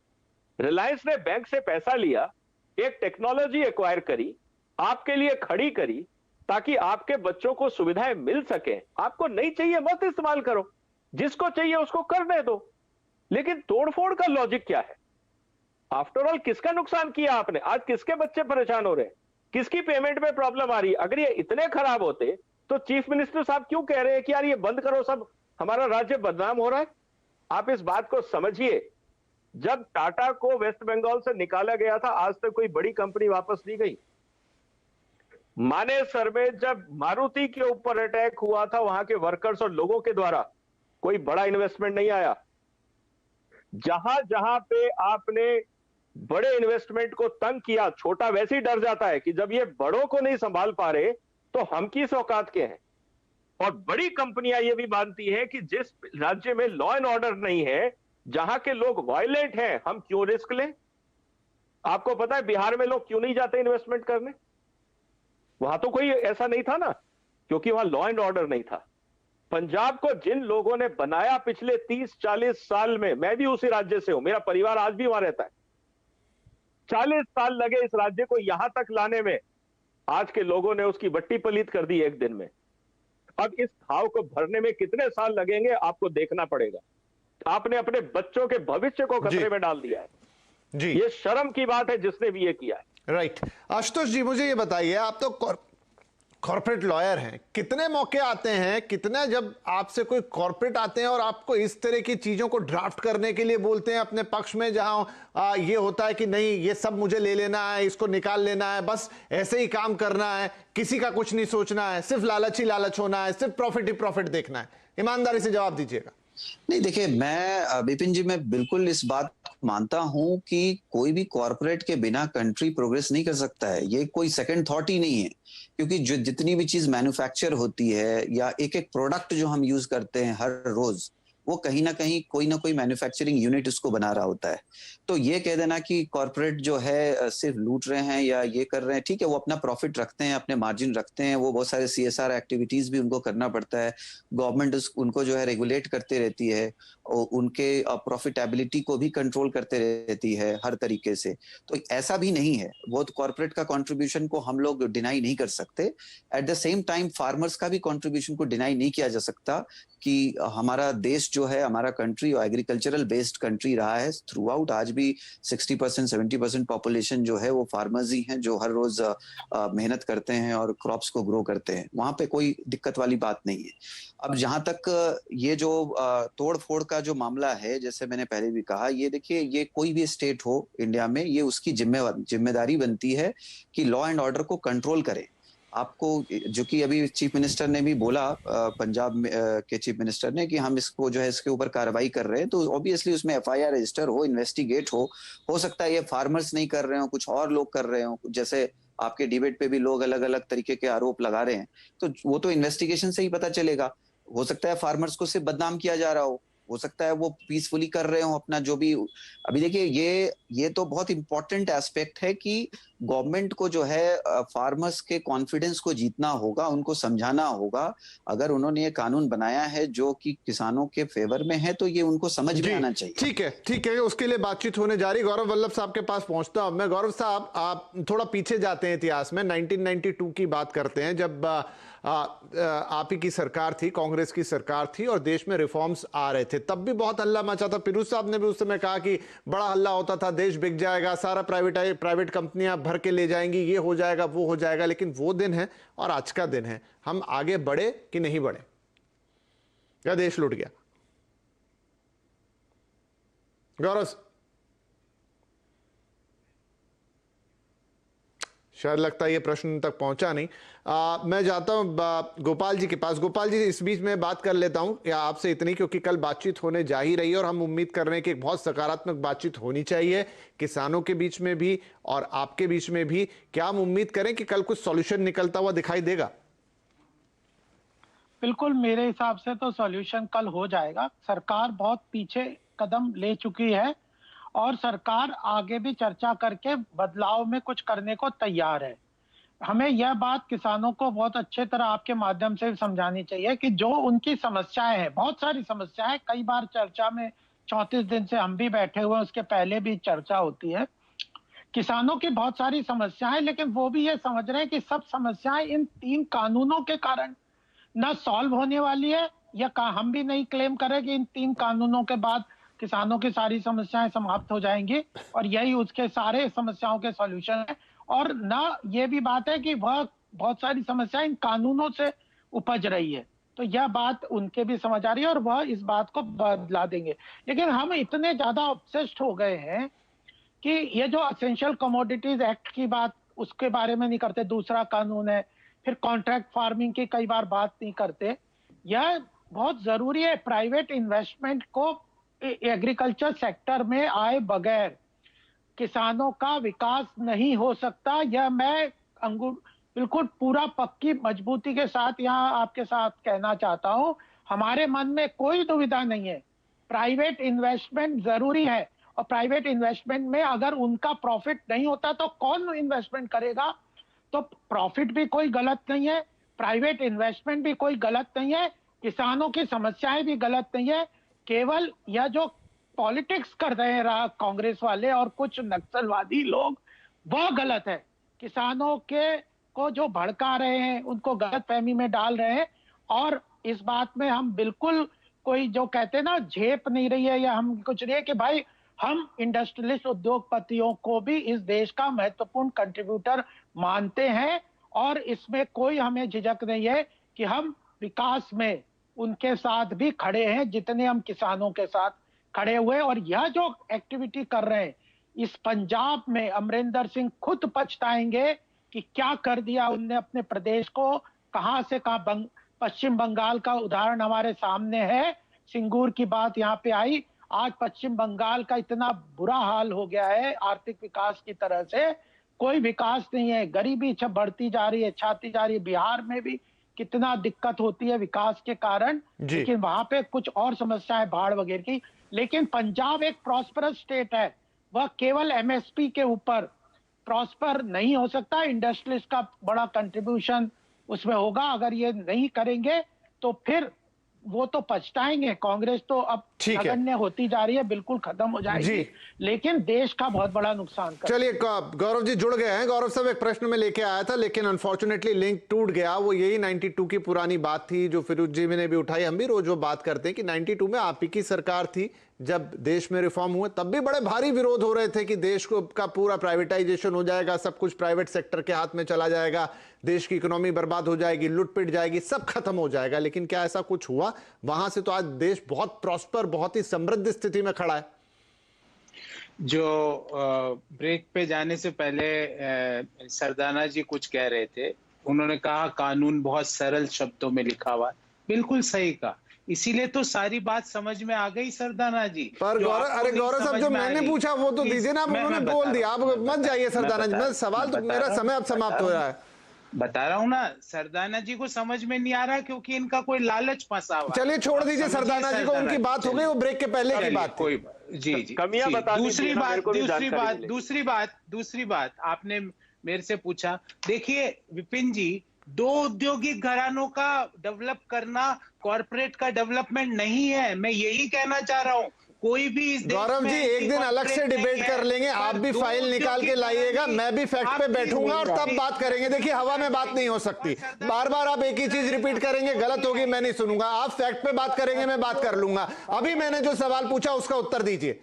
रिलायंस ने बैंक से पैसा लिया, एक टेक्नोलॉजी एक्वायर करी, आपके लिए खड़ी करी, ताकि आपके बच्चों को सुविधाएं मिल सके। आपको नहीं चाहिए मत इस्तेमाल करो, जिसको चाहिए उसको करने दो। लेकिन तोड़फोड़ का लॉजिक क्या है? आफ्टर ऑल किसका नुकसान किया आपने? आज किसके बच्चे परेशान हो रहे हैं? किसकी पेमेंट में प्रॉब्लम आ रही है? अगर ये इतने खराब होते तो चीफ मिनिस्टर साहब क्यों कह रहे हैं कि यार ये बंद करो, सब हमारा राज्य बदनाम हो रहा है? आप इस बात को समझिए। जब टाटा को वेस्ट बंगाल से निकाला गया था, आज तक कोई बड़ी कंपनी वापस नहीं गई। मानेसर में जब मारुति के ऊपर अटैक हुआ था, वहां के वर्कर्स और लोगों के द्वारा कोई बड़ा इन्वेस्टमेंट नहीं आया। जहां जहां पे आपने बड़े इन्वेस्टमेंट को तंग किया, छोटा वैसे ही डर जाता है कि जब ये बड़ों को नहीं संभाल पा रहे तो हम किस औकात के हैं। और बड़ी कंपनियां ये भी मानती हैं कि जिस राज्य में लॉ एंड ऑर्डर नहीं है, जहां के लोग वायलेंट हैं, हम क्यों रिस्क लें? आपको पता है बिहार में लोग क्यों नहीं जाते इन्वेस्टमेंट करने? वहां तो कोई ऐसा नहीं था ना, क्योंकि वहां लॉ एंड ऑर्डर नहीं था। पंजाब को जिन लोगों ने बनाया पिछले 30-40 साल में, मैं भी उसी राज्य से हूं, मेरा परिवार आज भी वहां रहता है, 40 साल लगे इस राज्य को यहां तक लाने में। आज के लोगों ने उसकी बट्टी पलीत कर दी एक दिन में। अब इस घाव को भरने में कितने साल लगेंगे आपको देखना पड़ेगा। आपने अपने बच्चों के भविष्य को खतरे में डाल दिया है। जी। ये शर्म की बात है जिसने भी ये किया है। राइट। आशुतोष जी, मुझे ये बताइए, आप तो कॉर्पोरेट लॉयर हैं, कितने मौके आते हैं, कितने जब आपसे कोई कॉर्पोरेट आते हैं और आपको इस तरह की चीजों को ड्राफ्ट करने के लिए बोलते हैं अपने पक्ष में, जहां ये होता है कि नहीं ये सब मुझे ले लेना है, इसको निकाल लेना है, बस ऐसे ही काम करना है, किसी का कुछ नहीं सोचना है, सिर्फ लालच ही लालच होना है, सिर्फ प्रॉफिट ही प्रॉफिट देखना है? ईमानदारी से जवाब दीजिएगा। नहीं, देखिए, मैं विपिन जी, मैं बिल्कुल इस बात को मानता हूं कि कोई भी कॉर्पोरेट के बिना कंट्री प्रोग्रेस नहीं कर सकता है। ये कोई सेकंड थॉट ही नहीं है, क्योंकि जो जितनी भी चीज मैन्युफैक्चर होती है या एक एक प्रोडक्ट जो हम यूज करते हैं हर रोज, वो कहीं ना कोई मैन्युफैक्चरिंग यूनिट उसको बना रहा होता है। तो ये कह देना कि कॉर्पोरेट जो है सिर्फ लूट रहे हैं या ये कर रहे हैं, ठीक है, वो अपना प्रॉफिट रखते हैं, अपने मार्जिन रखते हैं, वो बहुत सारे CSR एक्टिविटीज भी उनको करना पड़ता है, गवर्नमेंट उनको जो है रेगुलेट करते रहती है, और उनके प्रॉफिटेबिलिटी को भी कंट्रोल करते रहती है हर तरीके से। तो ऐसा भी नहीं है, वो कॉर्पोरेट का कॉन्ट्रीब्यूशन को हम लोग डिनाई नहीं कर सकते। At the same time farmers का भी कॉन्ट्रीब्यूशन को डिनाई नहीं किया जा सकता कि हमारा देश जो है, हमारा कंट्री एग्रीकल्चरल बेस्ड कंट्री रहा है थ्रू आउट। आज भी 60% 70% पॉपुलेशन जो है वो फार्मर्स ही हैं, जो हर रोज मेहनत करते हैं और क्रॉप्स को ग्रो करते हैं। वहां पे कोई दिक्कत वाली बात नहीं है। अब जहां तक ये जो तोड़ फोड़ का जो मामला है, जैसे मैंने पहले भी कहा, ये देखिए, ये कोई भी स्टेट हो इंडिया में, ये उसकी जिम्मेदारी बनती है कि लॉ एंड ऑर्डर को कंट्रोल करे। आपको, जो कि अभी चीफ मिनिस्टर ने भी बोला, पंजाब के चीफ मिनिस्टर ने, कि हम इसको जो है इसके ऊपर कार्रवाई कर रहे हैं, तो ऑब्वियसली उसमें FIR रजिस्टर हो, इन्वेस्टिगेट हो सकता है ये फार्मर्स नहीं कर रहे हो, कुछ और लोग कर रहे हो, जैसे आपके डिबेट पे भी लोग अलग अलग तरीके के आरोप लगा रहे हैं, तो वो तो इन्वेस्टिगेशन से ही पता चलेगा। हो सकता है फार्मर्स को सिर्फ बदनाम किया जा रहा हो सकता है वो पीसफुली कर रहे हो अपना जो भी। अभी देखिए, ये तो बहुत इंपॉर्टेंट एस्पेक्ट है कि गवर्नमेंट को जो है फार्मर्स के कॉन्फिडेंस को जीतना होगा, उनको समझाना होगा। अगर उन्होंने ये कानून बनाया है जो कि किसानों के फेवर में है, तो ये उनको समझ में आना चाहिए। ठीक है, उसके लिए बातचीत होने जा रही। गौरव वल्लभ साहब के पास पहुंचता हूं मैं। गौरव साहब, आप थोड़ा पीछे जाते हैं इतिहास में, 1992 की बात करते हैं, जब आप ही की सरकार थी, कांग्रेस की सरकार थी, और देश में रिफॉर्म्स आ रहे थे। तब भी बहुत हल्ला मचा था। फिरोज साहब ने भी उस समय कहा कि बड़ा हल्ला होता था, देश बिक जाएगा, सारा प्राइवेट कंपनियां भर के ले जाएंगी, ये हो जाएगा, वो हो जाएगा। लेकिन वो दिन है और आज का दिन है। हम आगे बढ़े कि नहीं बढ़े, या देश लुट गया? गौरव, शायद लगता है ये प्रश्न तक पहुंचा नहीं। मैं जाता हूं गोपाल जी के पास। गोपाल जी, इस बीच में बात कर लेता हूं या आपसे इतनी, क्योंकि कल बातचीत होने जा ही रही है और हम उम्मीद कर रहे हैं कि एक बहुत सकारात्मक बातचीत होनी चाहिए, किसानों के बीच में भी और आपके बीच में भी। क्या हम उम्मीद करें कि कल कुछ सॉल्यूशन निकलता हुआ दिखाई देगा? बिल्कुल, मेरे हिसाब से तो सॉल्यूशन कल हो जाएगा। सरकार बहुत पीछे कदम ले चुकी है और सरकार आगे भी चर्चा करके बदलाव में कुछ करने को तैयार है। हमें यह बात किसानों को बहुत अच्छे तरह आपके माध्यम से समझानी चाहिए कि जो उनकी समस्याएं हैं, बहुत सारी समस्याएं, कई बार चर्चा में 34 दिन से हम भी बैठे हुए हैं, उसके पहले भी चर्चा होती है। किसानों की बहुत सारी समस्याएं, लेकिन वो भी ये समझ रहे हैं कि सब समस्याएं इन 3 कानूनों के कारण न सॉल्व होने वाली है, या हम भी नहीं क्लेम करें कि इन 3 कानूनों के बाद किसानों की सारी समस्याएं समाप्त हो जाएंगी और यही उसके सारे समस्याओं के सॉल्यूशन है। और ना ये भी बात है कि वह बहुत सारी समस्याएं इन कानूनों से उपज रही है, तो यह बात उनके भी समझ आ रही है और वह इस बात को बदला देंगे। लेकिन हम इतने ज्यादा ऑब्सेस्ड हो गए हैं कि ये जो एसेंशियल कमोडिटीज एक्ट की बात, उसके बारे में नहीं करते। दूसरा कानून है, फिर कॉन्ट्रैक्ट फार्मिंग की कई बार बात नहीं करते। यह बहुत जरूरी है। प्राइवेट इन्वेस्टमेंट को एग्रीकल्चर सेक्टर में आए बगैर किसानों का विकास नहीं हो सकता। यह मैं बिल्कुल पूरा पक्की मजबूती के साथ यहाँ आपके साथ कहना चाहता हूँ। हमारे मन में कोई दुविधा नहीं है, प्राइवेट इन्वेस्टमेंट जरूरी है। और प्राइवेट इन्वेस्टमेंट में अगर उनका प्रॉफिट नहीं होता तो कौन इन्वेस्टमेंट करेगा? तो प्रॉफिट भी कोई गलत नहीं है, प्राइवेट इन्वेस्टमेंट भी कोई गलत नहीं है, किसानों की समस्याएं भी गलत नहीं है। केवल यह जो पॉलिटिक्स कर रहे हैं कांग्रेस वाले और कुछ नक्सलवादी लोग, वह गलत है। किसानों के को जो भड़का रहे हैं, उनको गलत फहमी में डाल रहे हैं। और इस बात में हम बिल्कुल, कोई जो कहते हैं ना झेप नहीं रही है या हम कुछ नहीं है कि भाई हम इंडस्ट्रियलिस्ट उद्योगपतियों को भी इस देश का महत्वपूर्ण कंट्रीब्यूटर मानते हैं और इसमें कोई हमें झिझक नहीं है कि हम विकास में उनके साथ भी खड़े हैं जितने हम किसानों के साथ खड़े हुए। और यह जो एक्टिविटी कर रहे हैं इस पंजाब में, अमरिंदर सिंह खुद पछताएंगे कि क्या कर दिया उनने अपने प्रदेश को। कहां से कहां पश्चिम बंगाल का उदाहरण हमारे सामने है, सिंगूर की बात यहाँ पे आई। आज पश्चिम बंगाल का इतना बुरा हाल हो गया है आर्थिक विकास की तरह से, कोई विकास नहीं है, गरीबी बढ़ती जा रही है, छाती जा रही है। बिहार में भी कितना दिक्कत होती है विकास के कारण, लेकिन वहां पे कुछ और समस्याएं बाढ़ वगैरह की। लेकिन पंजाब एक प्रॉस्परस स्टेट है, वह केवल एमएसपी के ऊपर प्रॉस्पर नहीं हो सकता। इंडस्ट्रीज का बड़ा कंट्रीब्यूशन उसमें होगा। अगर ये नहीं करेंगे तो फिर वो तो पछताएंगे। कांग्रेस तो अब नगण्य होती जा रही है, बिल्कुल खत्म हो जाएगी, लेकिन देश का बहुत बड़ा नुकसान कर। चलिए गौरव जी जुड़ गए हैं। गौरव साहब एक प्रश्न में लेके आया था लेकिन अनफॉर्चुनेटली लिंक टूट गया। वो यही 92 की पुरानी बात थी जो फिरोज जी ने भी उठाई। हम भी रोज वो बात करते हैं कि 92 में आप ही की सरकार थी जब देश में रिफॉर्म हुए, तब भी बड़े भारी विरोध हो रहे थे कि देश को का पूरा प्राइवेटाइजेशन हो जाएगा, सब कुछ प्राइवेट सेक्टर के हाथ में चला जाएगा, देश की इकोनॉमी बर्बाद हो जाएगी, लुट पिट जाएगी, सब खत्म हो जाएगा। लेकिन क्या ऐसा कुछ हुआ? वहां से तो आज देश बहुत प्रॉस्पर, बहुत ही समृद्ध स्थिति में खड़ा है। जो ब्रेक पे जाने से पहले सरदाना जी कुछ कह रहे थे, उन्होंने कहा कानून बहुत सरल शब्दों में लिखा हुआ। बिल्कुल सही कहा, इसीलिए तो सारी बात समझ में आ गई सरदाना जी। पर गौरव साहब जो मैंने पूछा वो तो दीजिए ना, उन्होंने बोल दिया, आप मत जाइए सरदाना जी। मैं सवाल तो मेरा समय अब समाप्त हो रहा है। बता रहा हूँ ना, सरदाना जी को समझ में नहीं आ रहा क्योंकि इनका कोई लालच फंसा हुआ। चलिए छोड़ दीजिए सरदाना जी को, उनकी बात हो गई, वो ब्रेक के पहले की बात। कोई जी कमियां बता दूसरी बात आपने मेरे से पूछा। देखिए विपिन जी, दो औद्योगिक घरानों का डेवलप करना कॉर्पोरेट का डेवलपमेंट नहीं है, मैं यही कहना चाह रहा हूँ। कोई भी इस गौरव जी एक दिन अलग से डिबेट कर लेंगे, आप भी फाइल निकाल के लाइएगा, मैं भी फैक्ट पे बैठूंगा और तब बात करेंगे। देखिए हवा में बात नहीं हो सकती, बार बार आप एक ही चीज रिपीट करेंगे, गलत होगी मैं नहीं सुनूंगा। आप फैक्ट पे बात करेंगे, मैं बात कर लूंगा। अभी मैंने जो सवाल पूछा उसका उत्तर दीजिए।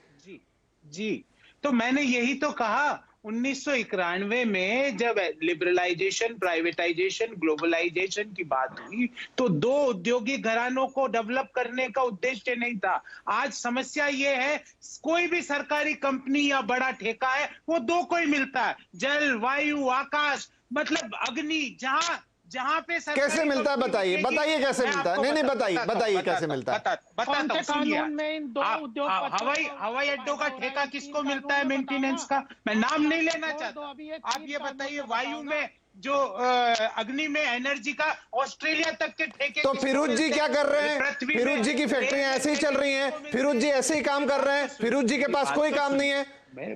जी तो मैंने यही तो कहा, 1991 में जब लिबरलाइजेशन, प्राइवेटाइजेशन, ग्लोबलाइजेशन की बात हुई तो दो औद्योगिक घरानों को डेवलप करने का उद्देश्य नहीं था। आज समस्या ये है, कोई भी सरकारी कंपनी या बड़ा ठेका है वो दो को ही मिलता है, जल, वायु, आकाश, मतलब अग्नि, जहां पे कैसे मिलता है बताइए, बताइए कैसे मिलता है। नहीं बताइए कैसे मिलता है। हवाई अड्डों का ठेका किसको मिलता है मेंटेनेंस का? मैं नाम नहीं लेना चाहता। आप ये बताइए, वायु में जो अग्नि में एनर्जी का ऑस्ट्रेलिया तक के ठेके। तो फिरोज जी क्या कर रहे हैं? फिरोज जी की फैक्ट्रियां ऐसे ही चल रही हैं, फिरोज जी ऐसे ही काम कर रहे हैं, फिरोज जी के पास कोई काम नहीं है।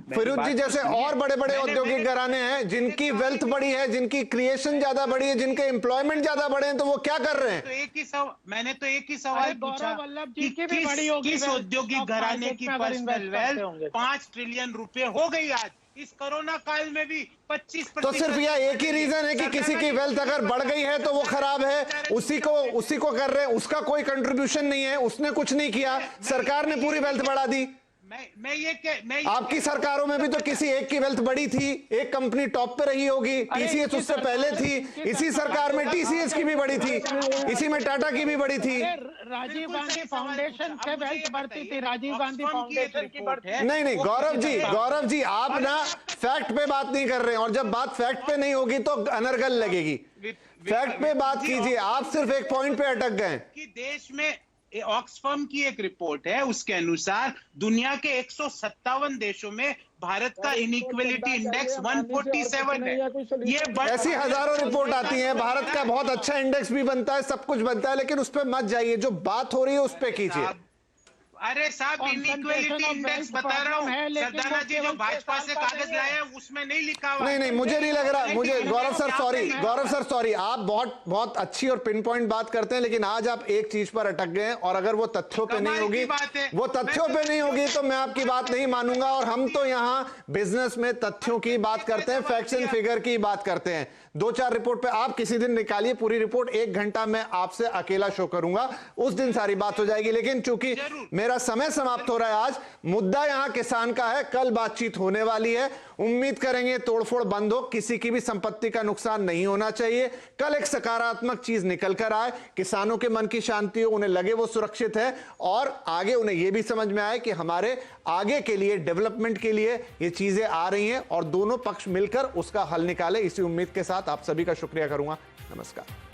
फिरोज जी जैसे और बड़े बड़े औद्योगिक घराने हैं जिनकी वेल्थ बड़ी है, जिनकी क्रिएशन ज्यादा बड़ी है, जिनके एम्प्लॉयमेंट ज्यादा बड़े हैं, तो वो क्या कर रहे हैं? मैंने तो एक ही सवाल पूछा कि किस औद्योगिक घराने की पर्सनल वेल्थ 5 ट्रिलियन रुपए हो गई आज इस कोरोना काल में भी 25%। तो सिर्फ यह एक ही रीजन है कि किसी की वेल्थ अगर बढ़ गई है तो वो खराब है, उसी को कर रहे हैं, उसका कोई कंट्रीब्यूशन नहीं है, उसने कुछ नहीं किया, सरकार ने पूरी वेल्थ बढ़ा दी। आपकी सरकारों में भी तो किसी एक की वेल्थ बड़ी थी, एक कंपनी टॉप पे रही होगी, टीसीएस उससे पहले थी, इसी सरकार में टीसीएस की भी बड़ी थी, इसी में टाटा की भी बड़ी थी। राजीव गांधी फाउंडेशन से वेल्थ बढ़ती थी, राजीव गांधी फाउंडेशन की बढ़ती। नहीं गौरव जी आप ना फैक्ट पे बात नहीं कर रहे हैं, और जब बात फैक्ट पे नहीं होगी तो अनर्गल लगेगी। फैक्ट पे बात कीजिए, आप सिर्फ एक पॉइंट पे अटक गए कि देश में ऑक्सफैम की एक रिपोर्ट है, उसके अनुसार दुनिया के 157 देशों में भारत का इनइक्वालिटी इंडेक्स 147 है। ये ऐसी हजारों रिपोर्ट आती हैं, भारत का बहुत अच्छा इंडेक्स भी बनता है, सब कुछ बनता है, लेकिन उस पे मत जाइए, जो बात हो रही है उस पे कीजिए। अरे साहब इनइक्वालिटी इंडेक्स बता रहा हूँ, सरदाना जी जो भाजपा से कागज लाए हैं उसमें नहीं लिखा हुआ। नहीं मुझे नहीं लग रहा, मुझे गौरव सर सॉरी, आप बहुत अच्छी और पिन पॉइंट बात करते हैं, लेकिन आज आप एक चीज पर अटक गए हैं, और अगर वो तथ्यों पे नहीं होगी, वो तथ्यों पे नहीं होगी तो मैं आपकी बात नहीं मानूंगा। और हम तो यहाँ बिजनेस में तथ्यों की बात करते हैं, फैक्ट्स एंड फिगर की बात करते हैं। 2-4 रिपोर्ट पे आप किसी दिन निकालिए पूरी रिपोर्ट, 1 घंटा मैं आपसे अकेला शो करूंगा, उस दिन सारी बात हो जाएगी। लेकिन चूंकि मेरा मेरा समय समाप्त हो रहा है। आज मुद्दा यहां किसान का है, कल बातचीत होने वाली है। उम्मीद करेंगे तोड़फोड़ बंद हो, किसी की भी संपत्ति का नुकसान नहीं होना चाहिए। कल एक सकारात्मक चीज निकल कर आए, किसानों के मन की शांति हो, उन्हें लगे वो सुरक्षित है और आगे उन्हें यह भी समझ में आए कि हमारे आगे के लिए, डेवलपमेंट के लिए ये चीजें आ रही हैं और दोनों पक्ष मिलकर उसका हल निकाले। इसी उम्मीद के साथ आप सभी का शुक्रिया करूंगा। नमस्कार।